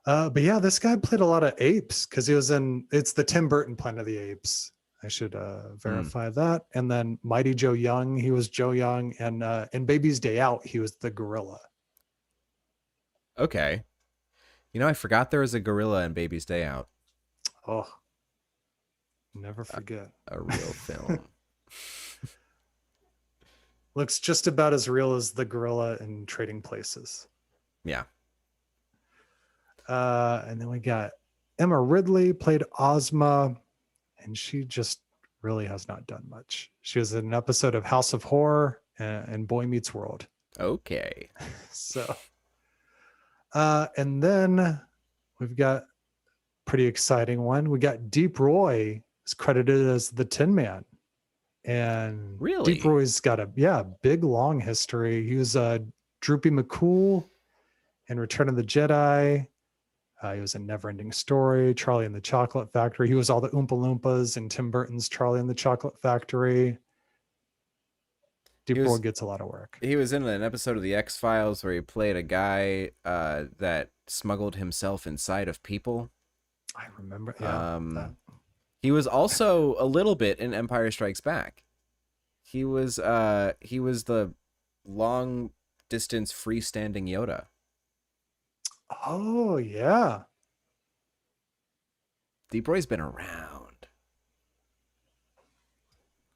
Speaker 7: But yeah, this guy played a lot of apes because he was it's the Tim Burton Planet of the Apes. I should verify that. And then Mighty Joe Young, he was Joe Young. And in Baby's Day Out, he was the gorilla.
Speaker 8: Okay. You know, I forgot there was a gorilla in Baby's Day Out.
Speaker 7: Oh, never forget.
Speaker 8: A real film.
Speaker 7: Looks just about as real as the gorilla in Trading Places.
Speaker 8: Yeah.
Speaker 7: And then we got Emma Ridley played Ozma, and she just really has not done much. She was in an episode of House of Horror and Boy Meets World.
Speaker 8: Okay.
Speaker 7: So, and then we've got pretty exciting one. We got Deep Roy is credited as the Tin Man. And
Speaker 8: Really?
Speaker 7: Deep Roy's got a big long history. He was Droopy McCool in Return of the Jedi. He was in Neverending Story, Charlie and the Chocolate Factory. He was all the Oompa Loompas in Tim Burton's Charlie and the Chocolate Factory. Deep Roy gets a lot of work.
Speaker 8: He was in an episode of The X-Files where he played a guy that smuggled himself inside of people.
Speaker 7: I remember. Yeah, that.
Speaker 8: He was also a little bit in Empire Strikes Back. He was the long distance freestanding Yoda.
Speaker 7: Oh yeah.
Speaker 8: Deep Roy's been around.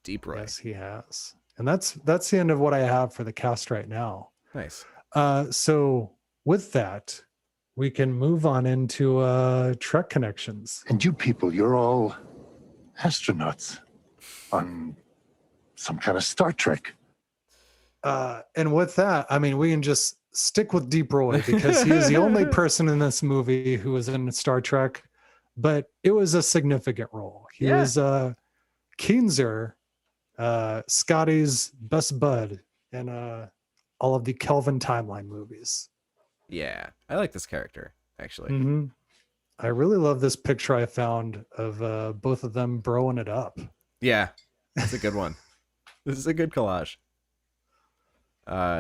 Speaker 8: Deep Roy.
Speaker 7: Yes, he has. And that's the end of what I have for the cast right now.
Speaker 8: Nice.
Speaker 7: So with that, we can move on into Trek connections.
Speaker 9: And you people, you're all astronauts on some kind of Star Trek.
Speaker 7: And with that, I mean, we can just stick with Deep Roy because he is the only person in this movie who was in Star Trek, but it was a significant role. He was Keenzer, Scotty's best bud in all of the Kelvin timeline movies.
Speaker 8: Yeah, I like this character, actually.
Speaker 7: Mm-hmm. I really love this picture I found of both of them broing it up.
Speaker 8: Yeah, that's a good one. This is a good collage.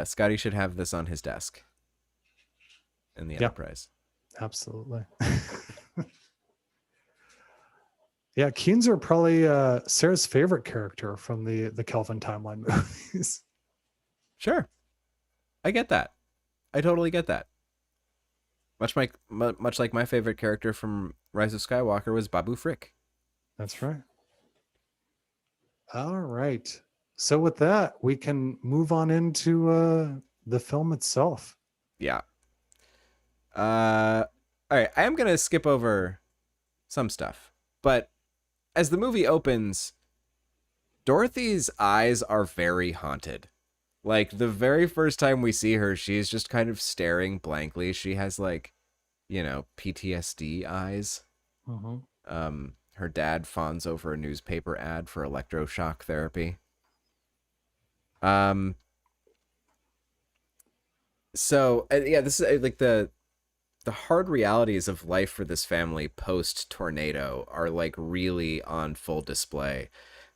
Speaker 8: Scotty should have this on his desk in the Enterprise.
Speaker 7: Absolutely. Yeah, Keens are probably Sarah's favorite character from the Kelvin timeline movies.
Speaker 8: Sure. I get that. I totally get that. Much like my favorite character from Rise of Skywalker was Babu Frick.
Speaker 7: That's right. All right. So with that, we can move on into the film itself.
Speaker 8: Yeah. All right. I am gonna skip over some stuff, but as the movie opens, Dorothy's eyes are very haunted. Like the very first time we see her, she's just kind of staring blankly. She has like, PTSD eyes. Her dad fawns over a newspaper ad for electroshock therapy. So yeah, this is like the hard realities of life for this family post tornado are like really on full display.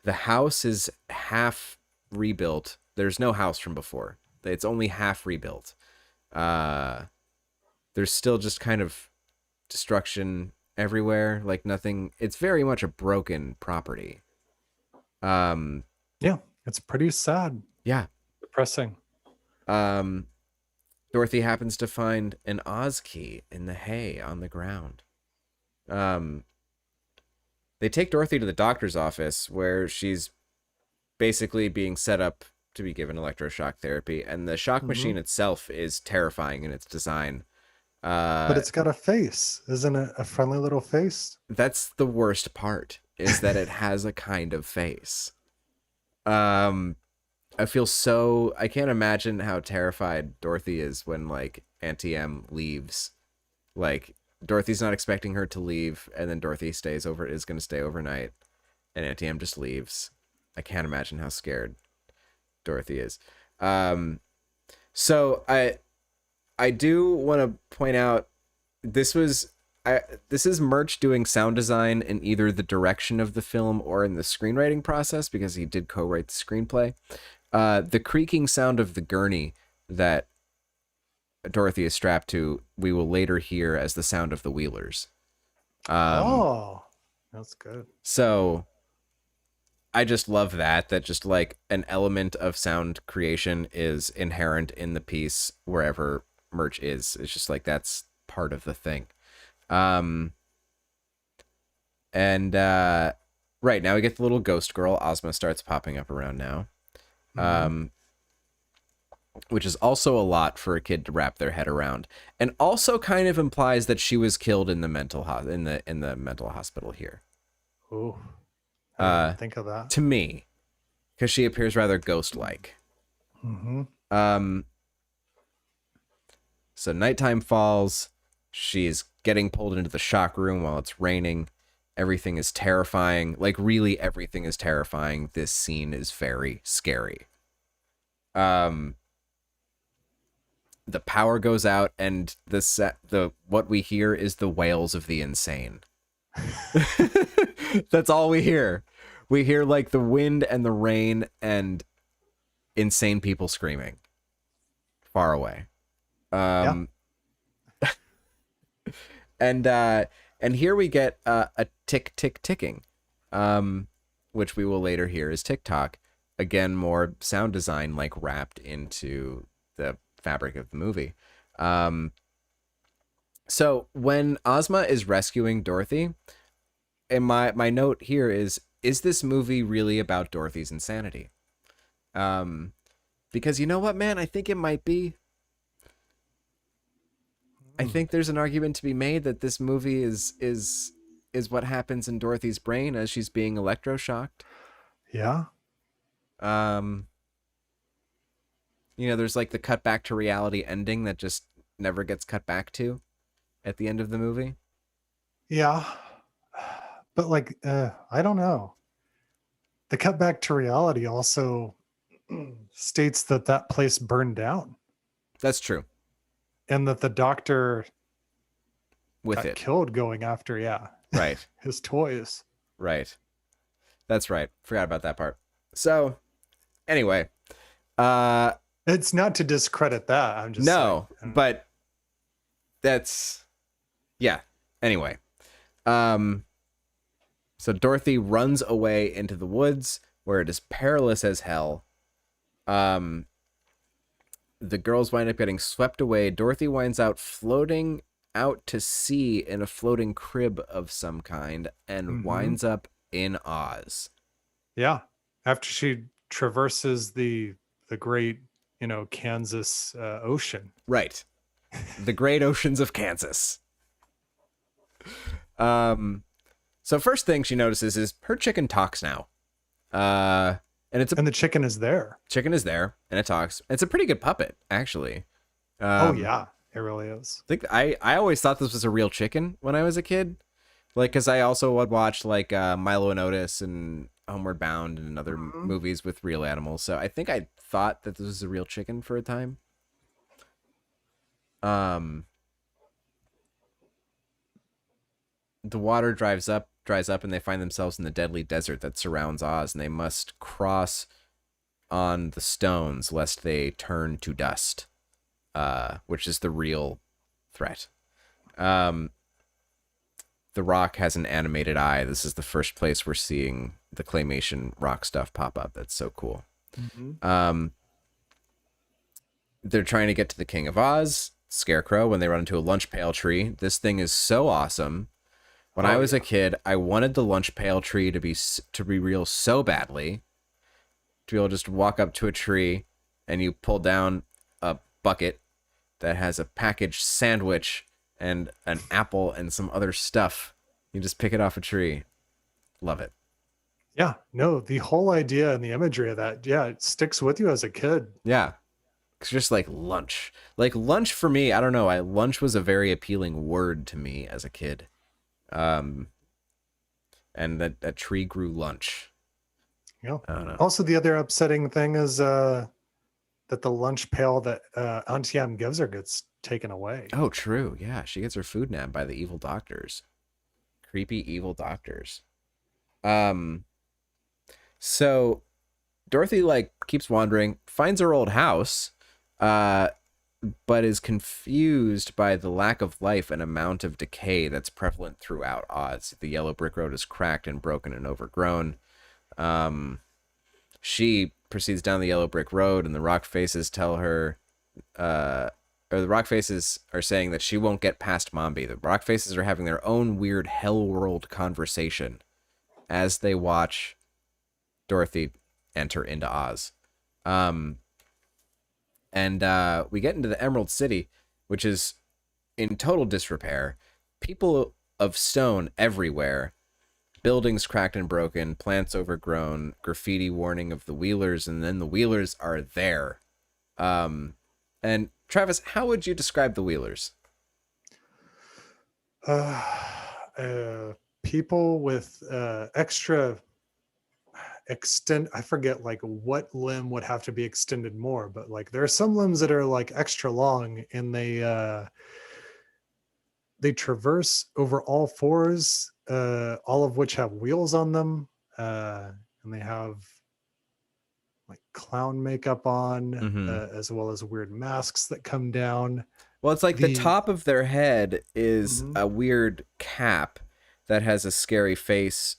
Speaker 8: The house is half rebuilt. There's no house from before. It's only half rebuilt. There's still just kind of destruction everywhere. Like nothing. It's very much a broken property.
Speaker 7: Yeah, it's pretty sad.
Speaker 8: Yeah.
Speaker 7: Depressing.
Speaker 8: Dorothy happens to find an Oz key in the hay on the ground. They take Dorothy to the doctor's office where she's basically being set up to be given electroshock therapy, and the shock machine itself is terrifying in its design.
Speaker 7: But it's got a face. Isn't it a friendly little face?
Speaker 8: That's the worst part, is that it has a kind of face. I can't imagine how terrified Dorothy is when like Auntie M leaves. Like Dorothy's not expecting her to leave, and then Dorothy is going to stay overnight, and Auntie M just leaves. I can't imagine how scared Dorothy is. So I do want to point out this is Murch doing sound design in either the direction of the film or in the screenwriting process, because he did co-write the screenplay. The creaking sound of the gurney that Dorothy is strapped to, we will later hear as the sound of the Wheelers.
Speaker 7: That's good.
Speaker 8: So I just love that just like an element of sound creation is inherent in the piece wherever Murch is. It's just like that's part of the thing. Right, now we get the little ghost girl. Ozma starts popping up around now. Which is also a lot for a kid to wrap their head around, and also kind of implies that she was killed in the mental hospital here.
Speaker 7: Oh, I didn't think of that.
Speaker 8: To me, because she appears rather ghost-like. So nighttime falls. She's getting pulled into the shock room while it's raining. Everything is terrifying. Like, really, everything is terrifying. This scene is very scary. The power goes out, and what we hear is the wails of the insane. That's all we hear. We hear like the wind and the rain and insane people screaming far away. And here we get a tick tick ticking, which we will later hear is TikTok. Again, more sound design like wrapped into the fabric of the movie. So when Ozma is rescuing Dorothy, and my note here is this movie really about Dorothy's insanity? Because you know what, man, I think it might be. I think there's an argument to be made that this movie is what happens in Dorothy's brain as she's being electroshocked.
Speaker 7: Yeah.
Speaker 8: There's like the cut back to reality ending that just never gets cut back to at the end of the movie.
Speaker 7: Yeah. But like, I don't know. The cut back to reality also states that place burned down.
Speaker 8: That's true.
Speaker 7: And that the doctor
Speaker 8: with
Speaker 7: got
Speaker 8: it
Speaker 7: killed going after,
Speaker 8: right,
Speaker 7: his toys.
Speaker 8: Right. That's right. Forgot about that part. So anyway,
Speaker 7: it's not to discredit that. I'm just
Speaker 8: no,
Speaker 7: saying.
Speaker 8: But that's, yeah. Anyway, so So Dorothy runs away into the woods where it is perilous as hell. The girls wind up getting swept away. Dorothy winds out floating out to sea in a floating crib of some kind and winds up in Oz.
Speaker 7: Yeah. After she traverses the great, Kansas ocean.
Speaker 8: Right. The great oceans of Kansas. So first thing she notices is her chicken talks now. And the
Speaker 7: chicken is there.
Speaker 8: Chicken is there and it talks. It's a pretty good puppet, actually.
Speaker 7: Oh yeah, it really is.
Speaker 8: I always thought this was a real chicken when I was a kid. Like, because I also would watch like Milo and Otis and Homeward Bound and other movies with real animals. So I think I thought that this was a real chicken for a time. The water dries up, and they find themselves in the deadly desert that surrounds Oz, and they must cross on the stones lest they turn to dust, which is the real threat. The rock has an animated eye. This is the first place we're seeing the claymation rock stuff pop up. That's so cool. They're trying to get to the King of Oz, Scarecrow, when they run into a lunch pail tree. This thing is so awesome. When I was a kid, I wanted the lunch pail tree to be real so badly. To be able to just walk up to a tree and you pull down a bucket that has a packaged sandwich and an apple and some other stuff. You just pick it off a tree. Love it.
Speaker 7: Yeah, no, the whole idea and the imagery of that, yeah, it sticks with you as a kid.
Speaker 8: Yeah. It's just like lunch. Like lunch for me, I don't know. Lunch was a very appealing word to me as a kid. And that tree grew lunch.
Speaker 7: Yeah.
Speaker 8: I don't know.
Speaker 7: Also, the other upsetting thing is that the lunch pail that Auntie Em gives her gets taken away.
Speaker 8: Oh, true. Yeah, she gets her food nabbed by the evil doctors. Creepy evil doctors. So Dorothy keeps wandering, finds her old house, but is confused by the lack of life and amount of decay that's prevalent throughout Oz. The yellow brick road is cracked and broken and overgrown. She proceeds down the yellow brick road, and the rock faces tell her, or the rock faces are saying that she won't get past Mombi. The rock faces are having their own weird hell world conversation as they watch Dorothy enter into Oz. And we get into the Emerald City, which is in total disrepair. People of stone everywhere. Buildings cracked and broken, plants overgrown, graffiti warning of the Wheelers, and then the Wheelers are there. And Travis, how would you describe the Wheelers?
Speaker 7: People with extra I forget what limb would have to be extended more, but there are some limbs that are extra long, and they traverse over all fours, all of which have wheels on them, and they have clown makeup on, as well as weird masks that come down.
Speaker 8: Well, it's the top of their head is a weird cap that has a scary face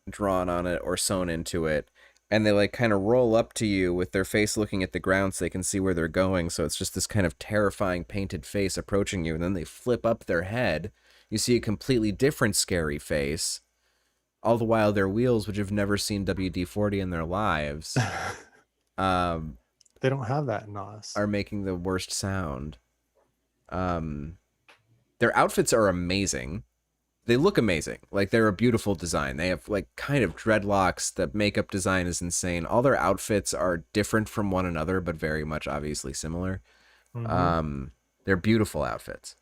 Speaker 8: drawn on it or sewn into it, and they kind of roll up to you with their face looking at the ground so they can see where they're going. So it's just this kind of terrifying painted face approaching you, and then they flip up their head. You see a completely different scary face, all the while their wheels, which have never seen WD-40 in their lives,
Speaker 7: they don't have that in Oz,
Speaker 8: are making the worst sound. Their outfits are amazing. They look amazing. They're a beautiful design. They have kind of dreadlocks. The makeup design is insane. All their outfits are different from one another, but very much obviously similar. They're beautiful outfits.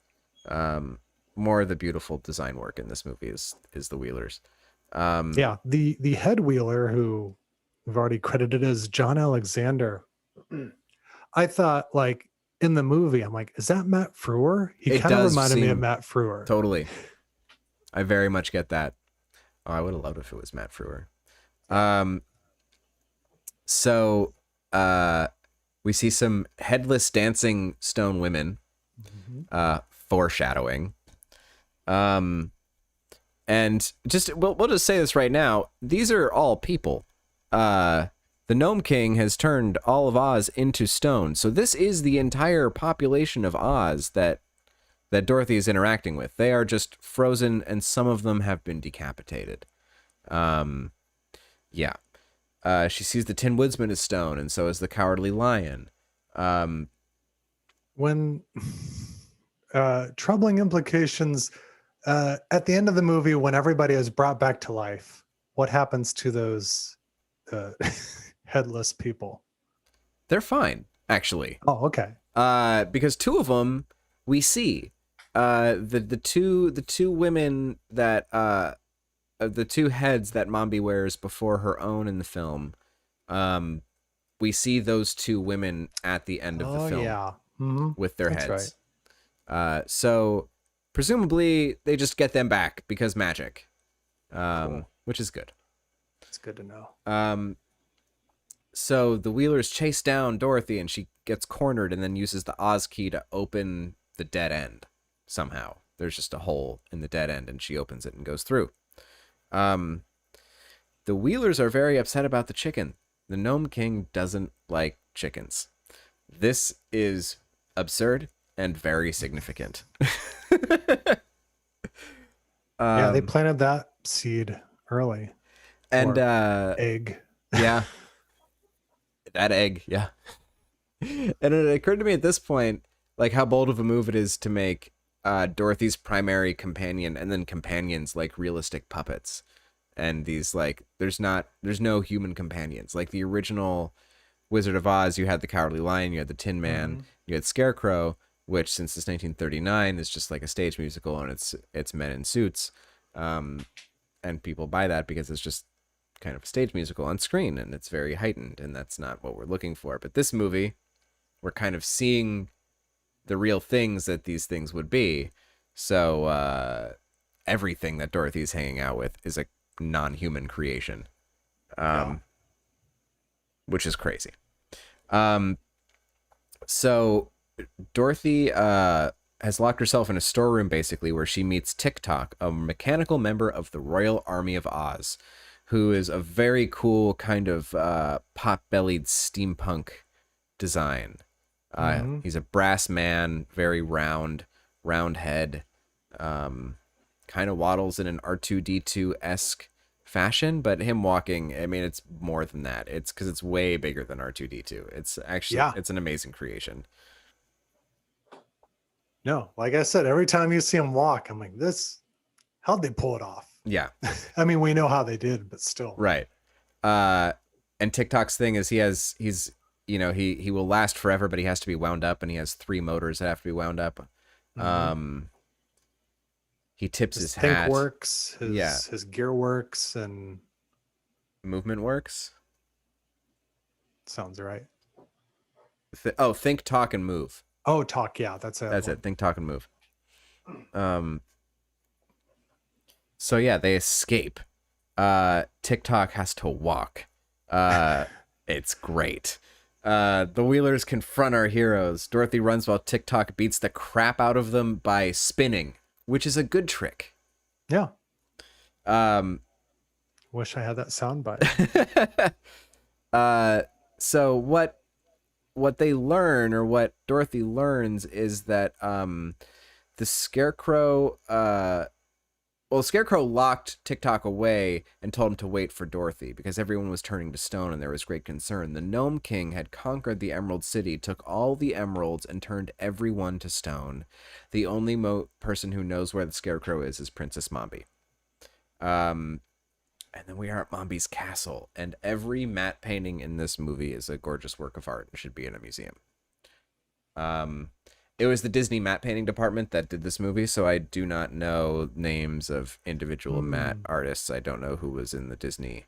Speaker 8: More of the beautiful design work in this movie is the Wheelers.
Speaker 7: Yeah, the head wheeler, who we've already credited as John Alexander. I thought in the movie, I'm is that Matt Frewer? He kind of reminded me of Matt Frewer.
Speaker 8: Totally. I very much get that. Oh, I would have loved if it was Matt Frewer. So we see some headless dancing stone women, foreshadowing. And And we'll just say this right now. These are all people. The Gnome King has turned all of Oz into stone. So this is the entire population of Oz that Dorothy is interacting with. They are just frozen, and some of them have been decapitated. Yeah. She sees the Tin Woodsman as stone, and so is the Cowardly Lion.
Speaker 7: When troubling implications at the end of the movie, when everybody is brought back to life, what happens to those headless people?
Speaker 8: They're fine, actually.
Speaker 7: Oh, okay.
Speaker 8: Because two of them we see. The two women that the two heads that Mombi wears before her own in the film. We see those two women at the end of the film.
Speaker 7: Yeah. Mm-hmm.
Speaker 8: With their
Speaker 7: That's
Speaker 8: heads.
Speaker 7: Right.
Speaker 8: So presumably they just get them back because magic. Cool. Which is good.
Speaker 7: It's good to know.
Speaker 8: So the Wheelers chase down Dorothy, and she gets cornered and then uses the Oz key to open the dead end somehow. There's just a hole in the dead end, and she opens it and goes through. The Wheelers are very upset about the chicken. The Gnome King doesn't like chickens. This is absurd and very significant.
Speaker 7: Yeah, they planted that seed early.
Speaker 8: And
Speaker 7: egg.
Speaker 8: Yeah. That egg, yeah. And it occurred to me at this point, like, how bold of a move it is to make Dorothy's primary companion and then companions like realistic puppets. And these, like, there's no human companions. Like the original Wizard of Oz, you had the Cowardly Lion, you had the Tin Man, you had Scarecrow, which since it's 1939 is just like a stage musical, and it's men in suits. And people buy that because it's just kind of a stage musical on screen, and it's very heightened, and that's not what we're looking for. But this movie, we're kind of seeing the real things that these things would be. So everything that Dorothy's hanging out with is a non-human creation, which is crazy. So Dorothy has locked herself in a storeroom, basically, where she meets Tick-Tock, a mechanical member of the Royal Army of Oz, who is a very cool kind of pot-bellied steampunk design. He's a brass man, very round head, kind of waddles in an R2-D2-esque fashion, but him walking, I mean, it's more than that. It's because it's way bigger than R2-D2. It's actually, it's an amazing creation. No,
Speaker 7: like I said, every time you see him walk, I'm like, how'd they pull it off?
Speaker 8: Yeah.
Speaker 7: I mean, we know how they did, but still.
Speaker 8: Right. And Tick-Tock's thing is he will last forever, but he has to be wound up, and he has 3 motors that have to be wound up. He tips his hat.
Speaker 7: Think works, his gear works, and
Speaker 8: movement works.
Speaker 7: Sounds right.
Speaker 8: Think, talk, and move.
Speaker 7: Oh, talk, yeah, that's it.
Speaker 8: That's it. Think, talk, and move. So yeah, they escape. Tick-Tock has to walk. It's great. The Wheelers confront our heroes. Dorothy runs while Tick-Tock beats the crap out of them by spinning, which is a good trick.
Speaker 7: Yeah. Wish I had that sound bite.
Speaker 8: So what they learn, or what Dorothy learns, is that the Scarecrow Scarecrow locked Tick-Tock away and told him to wait for Dorothy because everyone was turning to stone and there was great concern. The Gnome King had conquered the Emerald City, took all the emeralds, and turned everyone to stone. The only person who knows where the Scarecrow is Princess Mombi. And then we are at Mombi's castle, and every matte painting in this movie is a gorgeous work of art and should be in a museum. It was the Disney matte painting department that did this movie, so I do not know names of individual matte artists. I don't know who was in the Disney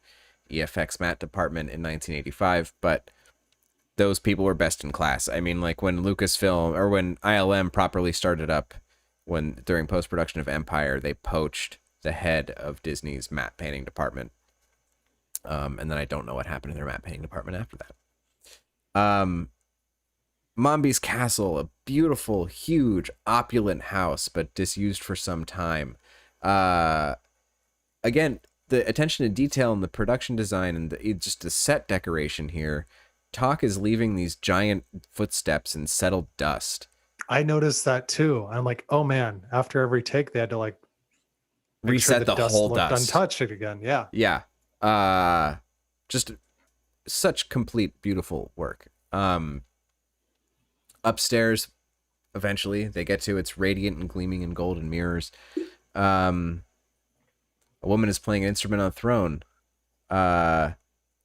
Speaker 8: EFX matte department in 1985, but those people were best in class. I mean, like when Lucasfilm, or when ILM properly started up, during post-production of Empire, they poached the head of Disney's matte painting department. And then I don't know what happened in their matte painting department after that. Mombi's castle, a beautiful, huge, opulent house, but disused for some time. again, the attention to detail and the production design and just the set decoration here. Talk is leaving these giant footsteps in settled dust.
Speaker 7: I noticed that too. I'm like, oh man, after every take, they had to like make sure
Speaker 8: Reset the
Speaker 7: dust
Speaker 8: whole
Speaker 7: looked
Speaker 8: dust.
Speaker 7: untouched again. Yeah.
Speaker 8: Yeah. Just such complete, beautiful work. Upstairs, eventually, they get to, it's radiant and gleaming in golden mirrors. A woman is playing an instrument on a throne.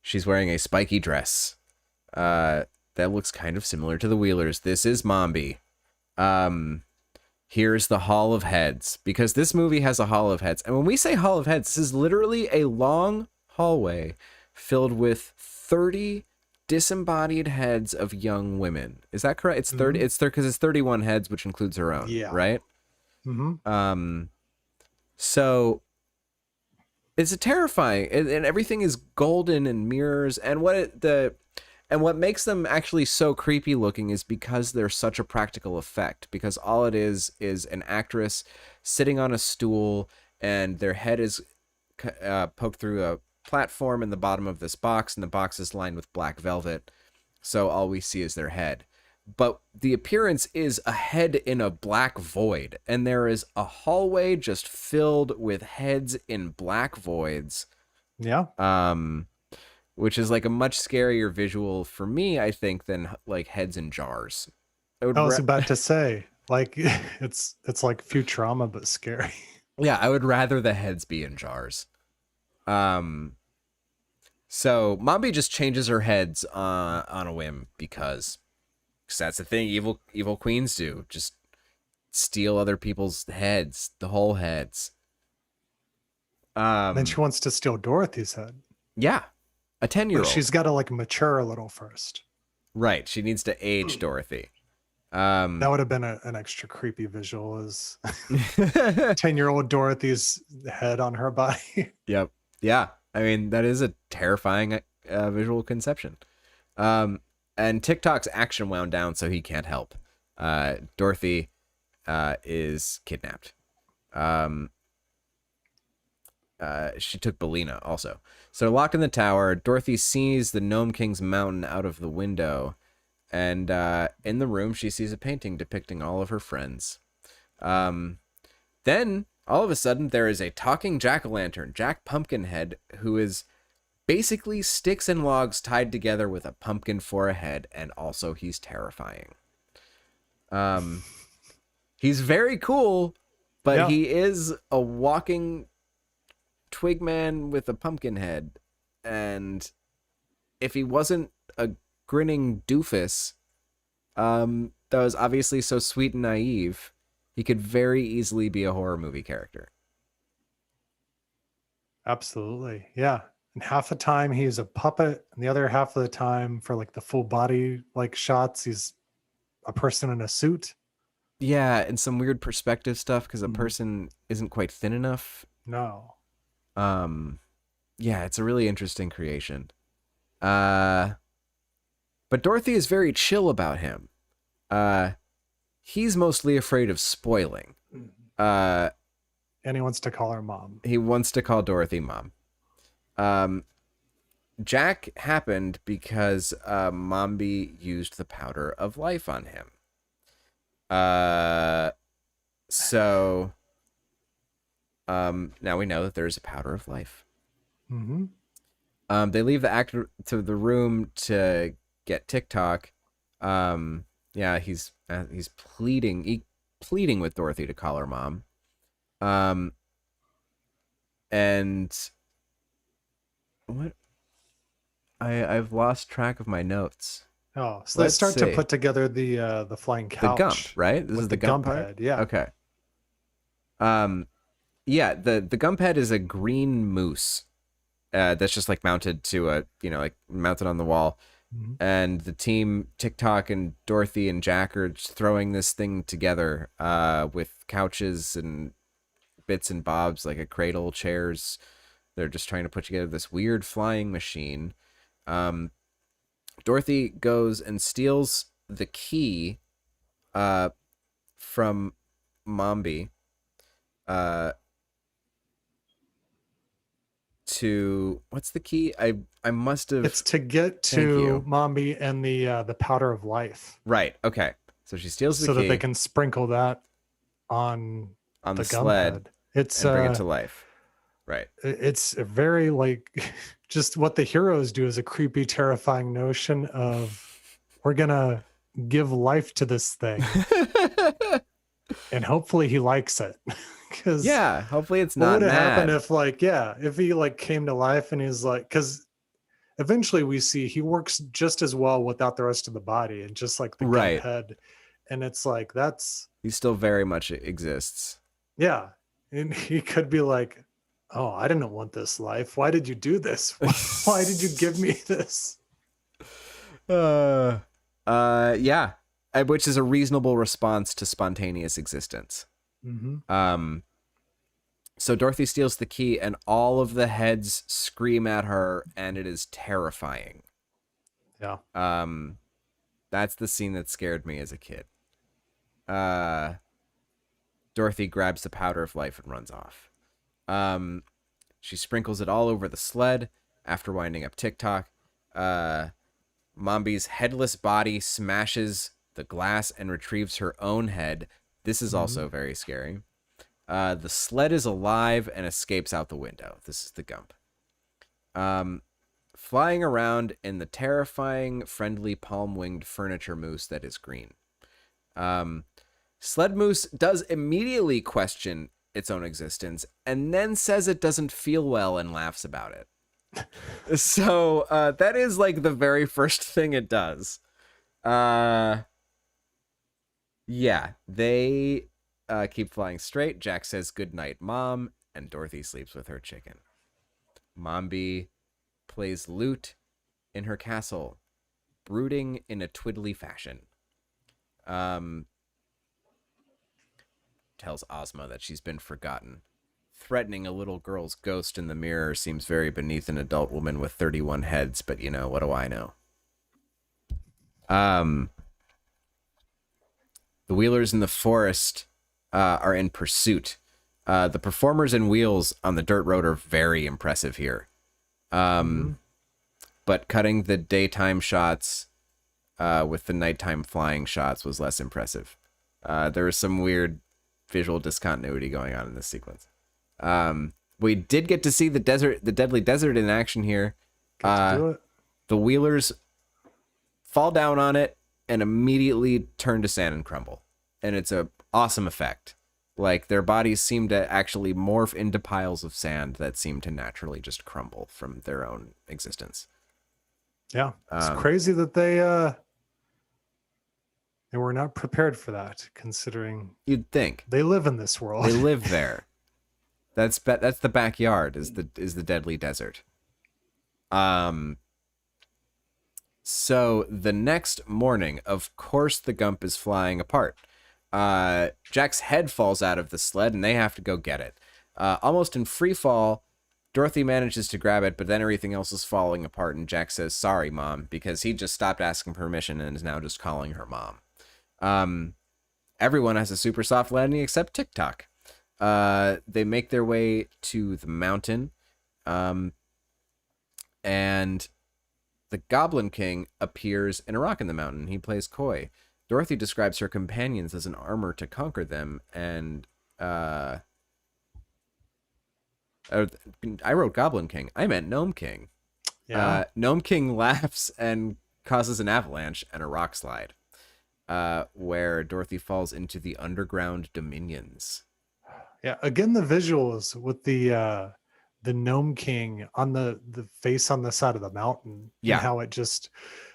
Speaker 8: She's wearing a spiky dress. That looks kind of similar to the Wheelers. This is Mombi. Here's the Hall of Heads, because this movie has a Hall of Heads. And when we say Hall of Heads, this is literally a long hallway filled with 30 disembodied heads of young women. Is that correct? It's 30. It's there because it's 31 heads, which includes her own.
Speaker 7: Yeah.
Speaker 8: Right. So it's a terrifying, and everything is golden and mirrors, and what makes them actually so creepy looking is because they're such a practical effect, because all it is an actress sitting on a stool and their head is poked through a platform in the bottom of this box, and the box is lined with black velvet, so all we see is their head. But the appearance is a head in a black void, and there is a hallway just filled with heads in black voids.
Speaker 7: Yeah.
Speaker 8: Which is like a much scarier visual for me, I think, than like heads in jars.
Speaker 7: I was about to say, like, it's like Futurama but scary.
Speaker 8: Yeah, I would rather the heads be in jars. So Mombi just changes her heads on a whim because that's the thing evil queens do. Just steal other people's heads, the whole heads.
Speaker 7: Then she wants to steal Dorothy's head.
Speaker 8: Yeah. A 10-year-old.
Speaker 7: She's got to like mature a little first.
Speaker 8: Right. She needs to age Dorothy.
Speaker 7: That would have been an extra creepy visual, as 10-year-old Dorothy's head on her body.
Speaker 8: Yep. Yeah. I mean, that is a terrifying visual conception. And TikTok's action wound down, so he can't help. Dorothy is kidnapped. She took Belina also. So locked in the tower, Dorothy sees the Gnome King's mountain out of the window. And in the room, she sees a painting depicting all of her friends. Then, all of a sudden, there is a talking jack-o'-lantern, Jack Pumpkinhead, who is basically sticks and logs tied together with a pumpkin for a head, and also he's terrifying. He's very cool, but he is a walking twig man with a pumpkin head, and if he wasn't a grinning doofus that was obviously so sweet and naive, he could very easily be a horror movie character.
Speaker 7: Absolutely. Yeah. And half the time he's a puppet, and the other half of the time, for like the full body like shots, he's a person in a suit.
Speaker 8: Yeah, and some weird perspective stuff because a person isn't quite thin enough.
Speaker 7: No.
Speaker 8: Yeah, it's a really interesting creation. But Dorothy is very chill about him. He's mostly afraid of spoiling.
Speaker 7: And he wants to call her mom.
Speaker 8: He wants to call Dorothy mom. Jack happened because Mombi used the powder of life on him. So now we know that there's a powder of life. They leave the actor to the room to get TikTok. Yeah, he's pleading with Dorothy to call her mom. And what? I've lost track of my notes.
Speaker 7: Oh, so they start to put together the flying couch.
Speaker 8: The Gump, right? This is the Gump
Speaker 7: head. Yeah.
Speaker 8: Okay. Yeah, the Gump head is a green moose that's just like mounted to a, like mounted on the wall. And the team, TikTok and Dorothy and Jack, are just throwing this thing together with couches and bits and bobs, like a cradle, chairs. They're just trying to put together this weird flying machine. Dorothy goes and steals the key from Mombi. to what's the key? I must have.
Speaker 7: It's to get
Speaker 8: Thank
Speaker 7: to
Speaker 8: you.
Speaker 7: Mombi and the powder of life,
Speaker 8: Right. Okay. So she steals the
Speaker 7: so
Speaker 8: key
Speaker 7: that they can sprinkle that on
Speaker 8: on the
Speaker 7: gum
Speaker 8: sled
Speaker 7: head. It's
Speaker 8: and bring it to life. Right.
Speaker 7: it's a very like just what the heroes do is a creepy, terrifying notion of we're gonna give life to this thing and hopefully he likes it. Because
Speaker 8: Yeah. Hopefully it's
Speaker 7: what
Speaker 8: not
Speaker 7: would have happened
Speaker 8: mad.
Speaker 7: if like if he like came to life and he's like, because eventually we see he works just as well without the rest of the body and just like the gump
Speaker 8: Right.
Speaker 7: head, and it's like that's
Speaker 8: He still very much exists.
Speaker 7: yeah, and he could be like, oh, I didn't want this life, why did you do this? Why did you give me this?
Speaker 8: Yeah. Which is a reasonable response to spontaneous existence.
Speaker 7: Mm-hmm.
Speaker 8: So Dorothy steals the key and all of the heads scream at her and it is terrifying.
Speaker 7: Yeah.
Speaker 8: That's the scene that scared me as a kid. Dorothy grabs the powder of life and runs off. She sprinkles it all over the sled after winding up TikTok. Mombi's headless body smashes the glass and retrieves her own head. This is also very scary. The sled is alive and escapes out the window. This is the Gump. Flying around in the terrifying, friendly, palm-winged furniture moose that is green. Sled Moose does immediately question its own existence and then says it doesn't feel well and laughs about it. So that is like the very first thing it does. Yeah, they keep flying straight. Jack says good night, Mom, and Dorothy sleeps with her chicken. Mombi plays lute in her castle, brooding in a twiddly fashion. Tells Ozma that she's been forgotten. Threatening a little girl's ghost in the mirror seems very beneath an adult woman with 31 heads, but you know, what do I know? The Wheelers in the forest are in pursuit. The performers and wheels on the dirt road are very impressive here. But cutting the daytime shots with the nighttime flying shots was less impressive. There was some weird visual discontinuity going on in this sequence. We did get to see the deadly desert in action here. The Wheelers fall down on it and immediately turn to sand and crumble. And it's a awesome effect. Like, their bodies seem to actually morph into piles of sand that seem to naturally just crumble from their own existence.
Speaker 7: Yeah. It's crazy that they were not prepared for that, considering
Speaker 8: You'd think.
Speaker 7: they live in this world.
Speaker 8: They live there. That's the backyard, is the deadly desert. So the next morning, of course, the Gump is flying apart. Jack's head falls out of the sled, and they have to go get it. Almost in free fall, Dorothy manages to grab it, but then everything else is falling apart, and Jack says, "Sorry, Mom," because he just stopped asking permission and is now just calling her Mom. Everyone has a super soft landing except TikTok. They make their way to the mountain, and the Goblin King appears in a rock in the mountain. He plays coy. Dorothy describes her companions as an armor to conquer them, and I wrote Goblin King. I meant Gnome King.
Speaker 7: Yeah.
Speaker 8: Gnome King laughs and causes an avalanche and a rock slide, where Dorothy falls into the underground dominions.
Speaker 7: Yeah. Again, the visuals with the Gnome King on the face on the side of the mountain.
Speaker 8: Yeah.
Speaker 7: And how it just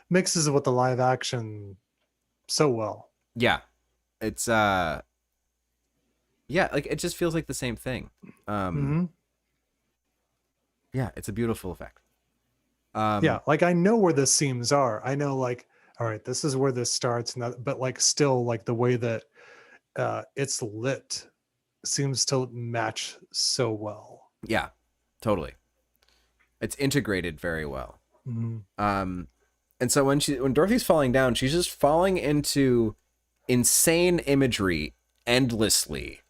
Speaker 7: mixes with the live action so well.
Speaker 8: Yeah. It's like it just feels like the same thing. Yeah, it's a beautiful effect.
Speaker 7: Yeah, like I know where the seams are. I know, like, all right, this is where this starts, and that, but like still, like the way that it's lit seems to match so well.
Speaker 8: Yeah, totally. It's integrated very well. And so when Dorothy's falling down, she's just falling into insane imagery endlessly,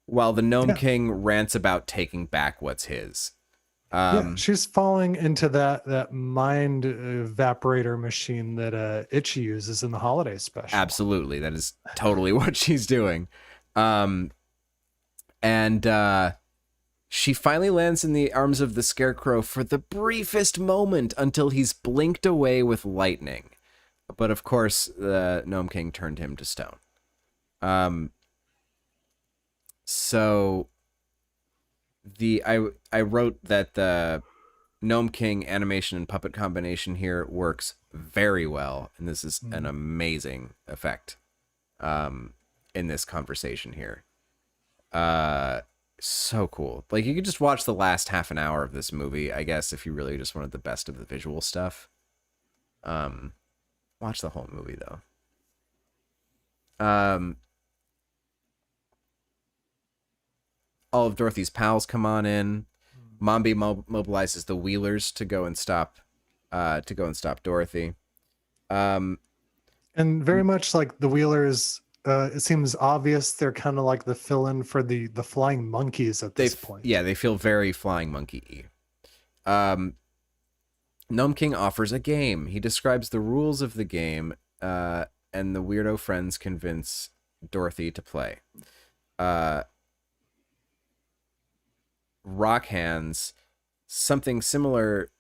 Speaker 8: while the Gnome King rants about taking back what's his.
Speaker 7: Yeah, she's falling into that mind evaporator machine that Itchy uses in the holiday special.
Speaker 8: Absolutely, that is totally what she's doing. And she finally lands in the arms of the Scarecrow for the briefest moment until he's blinked away with lightning. But of course, the Gnome King turned him to stone. So I wrote that the Gnome King animation and puppet combination here works very well, and this is an amazing effect in this conversation here. So cool. Like, you could just watch the last half an hour of this movie, I guess, if you really just wanted the best of the visual stuff. Watch the whole movie, though. All of Dorothy's pals come on in. Mombi mobilizes the Wheelers to go and stop Dorothy.
Speaker 7: And very much like the Wheelers, it seems obvious they're kind of like the fill-in for the flying monkeys at this point.
Speaker 8: Yeah, they feel very Flying Monkey-y. Gnome King offers a game. He describes the rules of the game, and the weirdo friends convince Dorothy to play. Rock hands, something similar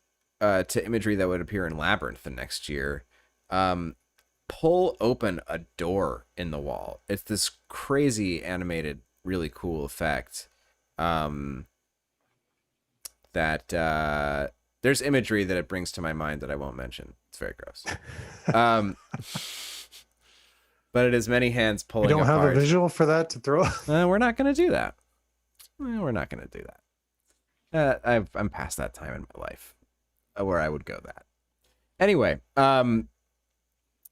Speaker 8: to imagery that would appear in Labyrinth the next year, pull open a door in the wall. It's this crazy animated, really cool effect. That there's imagery that it brings to my mind that I won't mention. It's very gross. But it is many hands pulling
Speaker 7: You don't
Speaker 8: apart.
Speaker 7: have a visual for that to throw?
Speaker 8: We're not going to do that. We're not going to do that. I'm past that time in my life where I would go that. Anyway,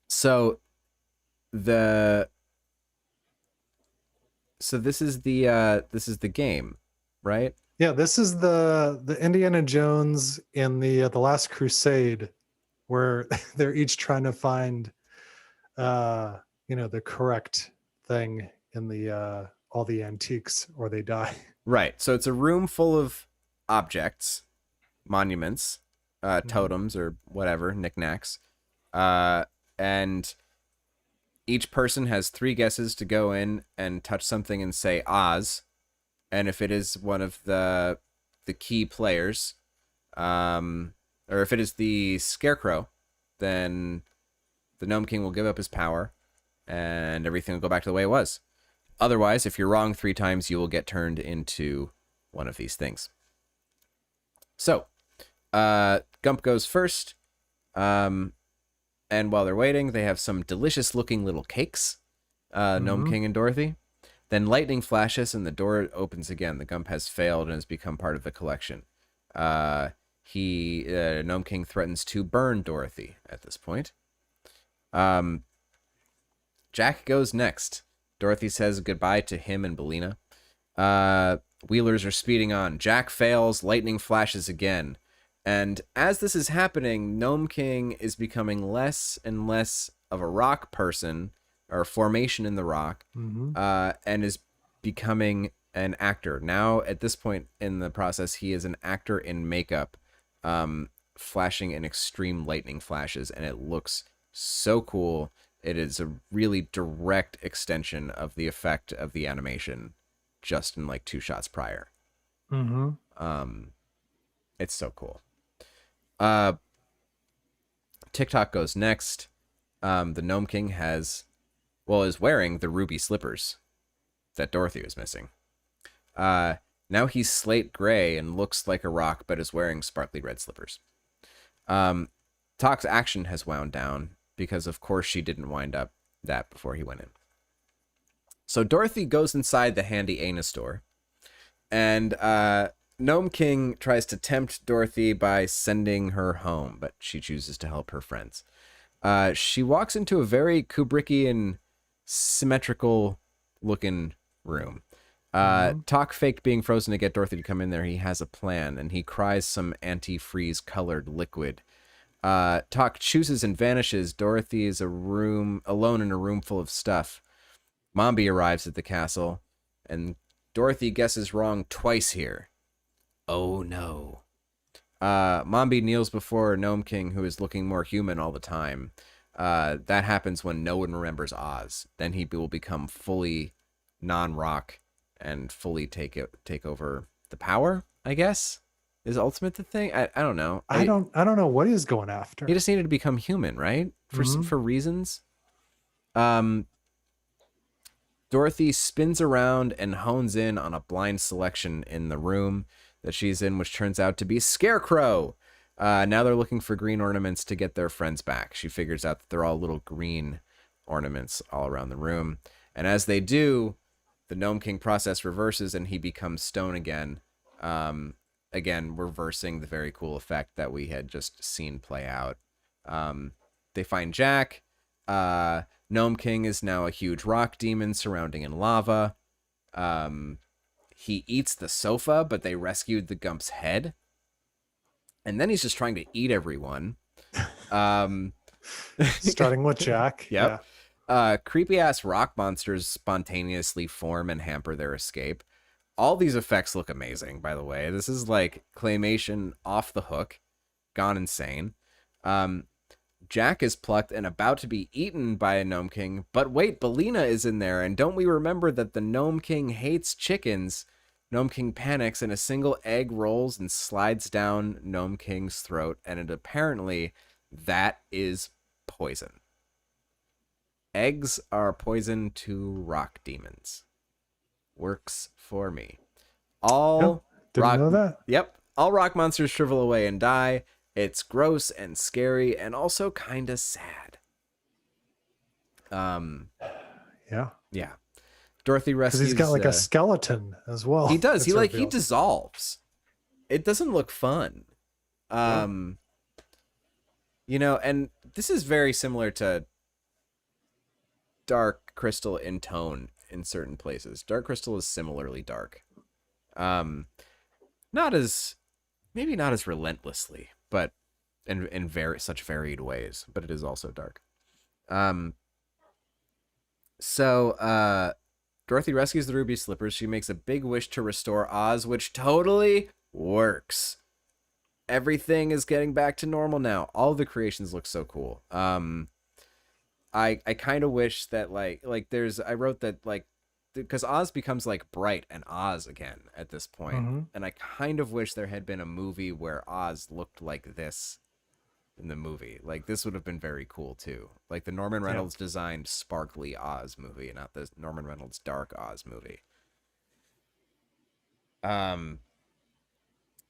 Speaker 8: so this is the game, right?
Speaker 7: Yeah, this is the Indiana Jones in the Last Crusade, where they're each trying to find the correct thing in the all the antiques, or they die.
Speaker 8: Right. So it's a room full of objects, monuments, totems, or whatever, knickknacks. And each person has 3 guesses to go in and touch something and say Oz. And if it is one of the key players, or if it is the Scarecrow, then the Gnome King will give up his power and everything will go back to the way it was. Otherwise, if you're wrong 3 times, you will get turned into one of these things. So, Gump goes first. And while they're waiting, they have some delicious looking little cakes. Gnome King and Dorothy. Then lightning flashes and the door opens again. The Gump has failed and has become part of the collection. Gnome King threatens to burn Dorothy at this point. Jack goes next. Dorothy says goodbye to him and Bellina. Wheelers are speeding on. Jack fails. Lightning flashes again. And as this is happening, Gnome King is becoming less and less of a rock person, or formation in the rock, and is becoming an actor. Now, at this point in the process, he is an actor in makeup, flashing in extreme lightning flashes, and it looks so cool. It is a really direct extension of the effect of the animation, just in like 2 shots prior. It's so cool. TikTok goes next. The Gnome King is wearing the ruby slippers that Dorothy was missing. Now he's slate gray and looks like a rock, but is wearing sparkly red slippers. Tok's action has wound down because, of course, she didn't wind up that before he went in. So Dorothy goes inside the handy Ana store, and Gnome King tries to tempt Dorothy by sending her home, but she chooses to help her friends. She walks into a very Kubrickian, symmetrical looking room. Tok faked being frozen to get Dorothy to come in there. He has a plan, and he cries some antifreeze colored liquid. Tok chooses and vanishes. Dorothy is alone in a room full of stuff. Mombi arrives at the castle, and Dorothy guesses wrong twice here. Oh no. Mombi kneels before Gnome King, who is looking more human all the time. That happens when no one remembers Oz. Then he will become fully non-rock and fully take over the power, I guess. Is ultimate the thing? I don't know.
Speaker 7: I don't know what he's going after.
Speaker 8: He just needed to become human, right? For reasons. Dorothy spins around and hones in on a blind selection in the room that she's in, which turns out to be Scarecrow. Now they're looking for green ornaments to get their friends back. She figures out that they're all little green ornaments all around the room. And as they do, the Gnome King process reverses and he becomes stone again. Again, reversing the very cool effect that we had just seen play out. They find Jack. Gnome King is now a huge rock demon surrounding in lava. He eats the sofa, but they rescued the Gump's head. And then he's just trying to eat everyone.
Speaker 7: Starting with Jack.
Speaker 8: Yep. Yeah. Creepy-ass rock monsters spontaneously form and hamper their escape. All these effects look amazing, by the way. This is like claymation off the hook. Gone insane. Jack is plucked and about to be eaten by a Gnome King. But wait, Bellina is in there. And don't we remember that the Gnome King hates chickens? Gnome King panics and a single egg rolls and slides down Gnome King's throat. And apparently that is poison. Eggs are poison to rock demons. Works for me.
Speaker 7: Didn't know that.
Speaker 8: Yep. All rock monsters shrivel away and die. It's gross and scary and also kind of sad.
Speaker 7: Yeah.
Speaker 8: Yeah. Dorothy rescues...
Speaker 7: Because he's got like a skeleton as well.
Speaker 8: He does. He dissolves. It doesn't look fun. You know, and this is very similar to Dark Crystal in tone in certain places. Dark Crystal is similarly dark. Maybe not as relentlessly, but in such varied ways, but it is also dark. So Dorothy rescues the ruby slippers. She makes a big wish to restore Oz, which totally works. Everything is getting back to normal now. All the creations look so cool. I kind of wish that I wrote that because Oz becomes like Bright and Oz again at this point. And I kind of wish there had been a movie where Oz looked like this in the movie. Like this would have been very cool too. Like the Norman Reynolds designed sparkly Oz movie, not the Norman Reynolds dark Oz movie.